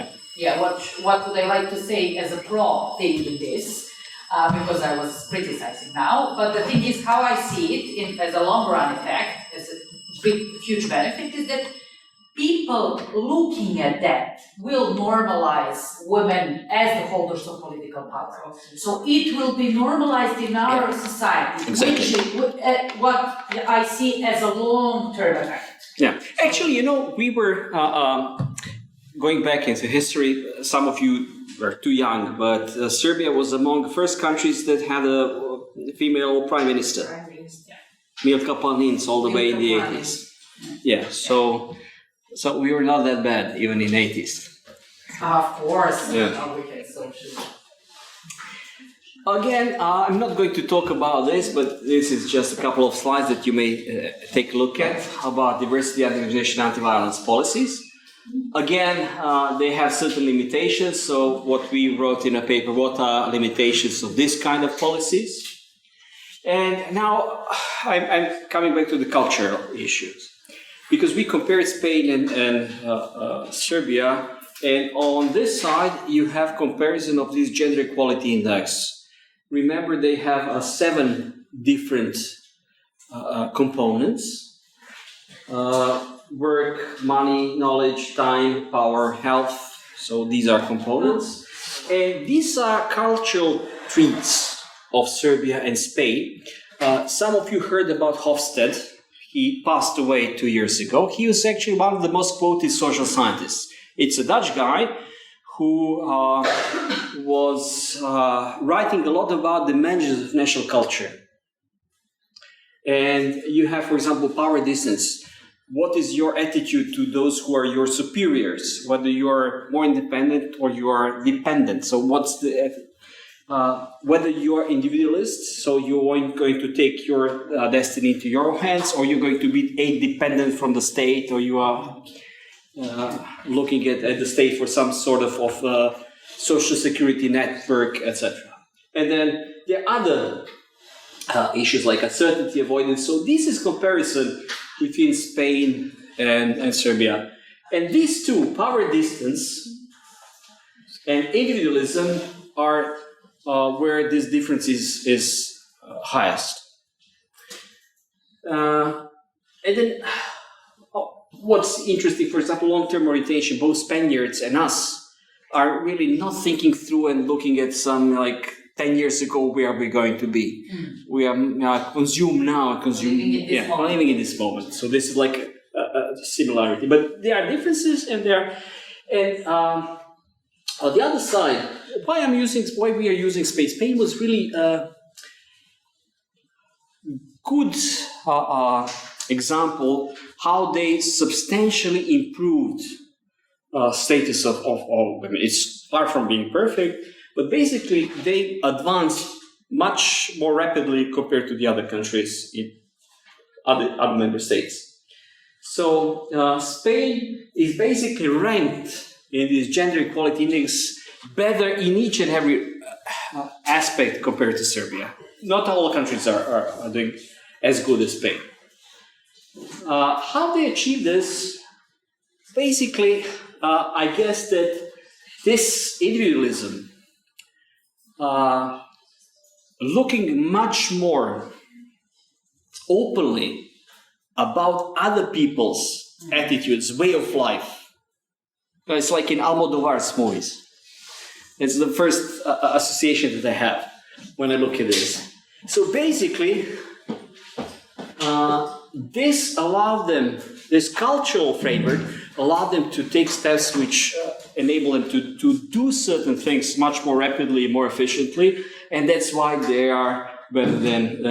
What would I like to say as a pro thing with this, because I was criticizing now, but the thing is how I see it as a long run effect, as a huge benefit, is that people looking at that will normalize women as the holders of political power. So it will be normalized in our society, exactly. Which is what I see as a long-term effect. Yeah, actually, we were going back into history. Some of you were too young, but Serbia was among the first countries that had a female prime minister. Milka Planinc, all the way in the 80s. Yeah, so we were not that bad, even in 80s. Of course. Yeah. Again, I'm not going to talk about this, but this is just a couple of slides that you may take a look at about diversity, anti-discrimination, anti-violence policies. Again, they have certain limitations. So what we wrote in a paper, what are limitations of this kind of policies? And now I'm coming back to the cultural issues. Because we compared Spain and Serbia, and on this side you have comparison of this gender equality index. Remember, they have 7 different components: work, money, knowledge, time, power, health. So these are components, and these are cultural traits of Serbia and Spain. Some of you heard about Hofstede. He passed away 2 years ago. He was actually one of the most quoted social scientists. It's a Dutch guy who was writing a lot about the dimensions of national culture. And you have, for example, power distance. What is your attitude to those who are your superiors? Whether you are more independent or you are dependent. So what's the whether you are individualist, so you're going to take your destiny into your hands, or you're going to be dependent from the state, or you are looking at the state for some sort of social security network, etc. And then there are other issues like uncertainty avoidance. So this is comparison between Spain and Serbia. And these two, power distance and individualism, are where this difference is highest. And then what's interesting, for example, long-term orientation, both Spaniards and us are really not thinking through and looking at some 10 years ago, where are we going to be? We are consumed now, living in this moment. So this is like a similarity, but there are differences, and On the other side, why we are using Spain? Spain was really a good example how they substantially improved status of all women. It's far from being perfect, but basically they advanced much more rapidly compared to the other countries in other member states. So Spain is basically ranked in this gender equality index better in each and every aspect compared to Serbia. Not all countries are doing as good as Spain. How they achieve this? Basically, I guess that this individualism, looking much more openly about other people's attitudes, way of life. It's like in Almodovar's movies. It's the first association that I have when I look at this. So basically, this allowed them, this cultural framework allowed them to take steps which enable them to do certain things much more rapidly, more efficiently, and that's why they are better than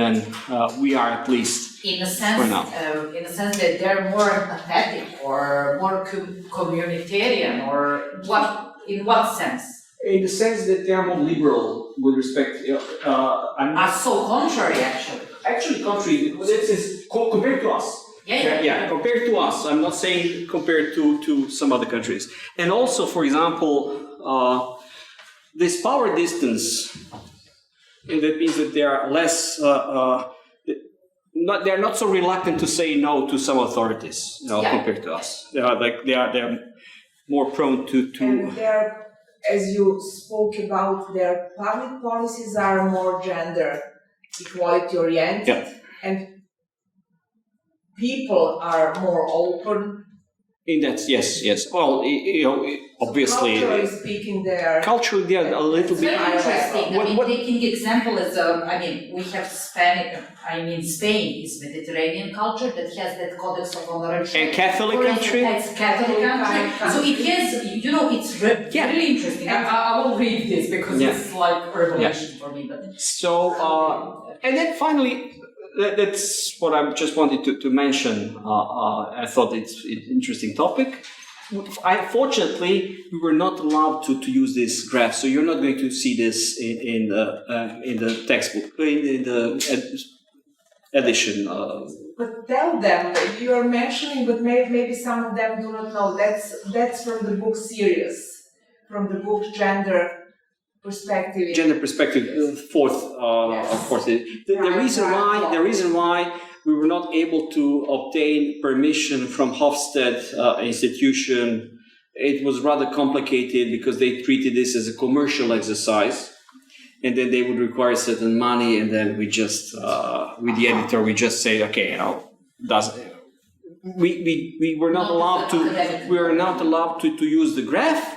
we are, at least in a for sense, now. In a sense that they're more empathetic or more communitarian, or what? In what sense? In the sense that they are more liberal with respect. Are so contrary, actually. Actually, contrary. This is compared to us. Yeah, compared to us. I'm not saying compared to some other countries. And also, for example, this power distance, and that means that they are less, they are not so reluctant to say no to some authorities, compared to us. They are more prone to. And their, as you spoke about, their public policies are more gender equality oriented, and people are more open. In that, yes. Well, obviously. Culturally speaking, culturally, they are a little It's bit. very interesting. Taking example is, we have Spain is Mediterranean culture that has that codex of honorability. And Catholic country. It's Catholic country. So it has, it's really interesting. I will read this because it's like revelation for me. But So, and then finally, that's what I just wanted to mention. I thought it's an interesting topic. Unfortunately, we were not allowed to use this graph, so you're not going to see this in the textbook, in the edition. But tell them, you are mentioning, but maybe some of them do not know. That's from the book series, from the book Gender Perspective. Gender perspective, fourth. The reason why we were not able to obtain permission from Hofstede institution, it was rather complicated because they treated this as a commercial exercise, and then they would require certain money, and then we just, with the editor, we just say, okay, we were not allowed to use the graph,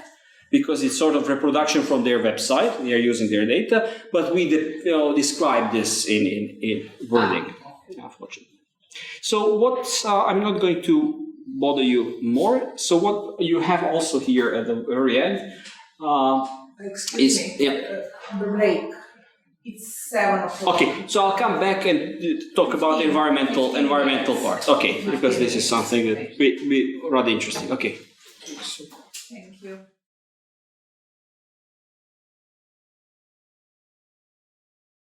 because it's sort of reproduction from their website. We are using their data, but we describe this in wording, unfortunately. So what, I'm not going to bother you more. So what you have also here at the very end Excuse me, the break. It's 7 o'clock. Okay, so I'll come back and talk about the environmental part. Okay, because this is something that be rather interesting. Okay.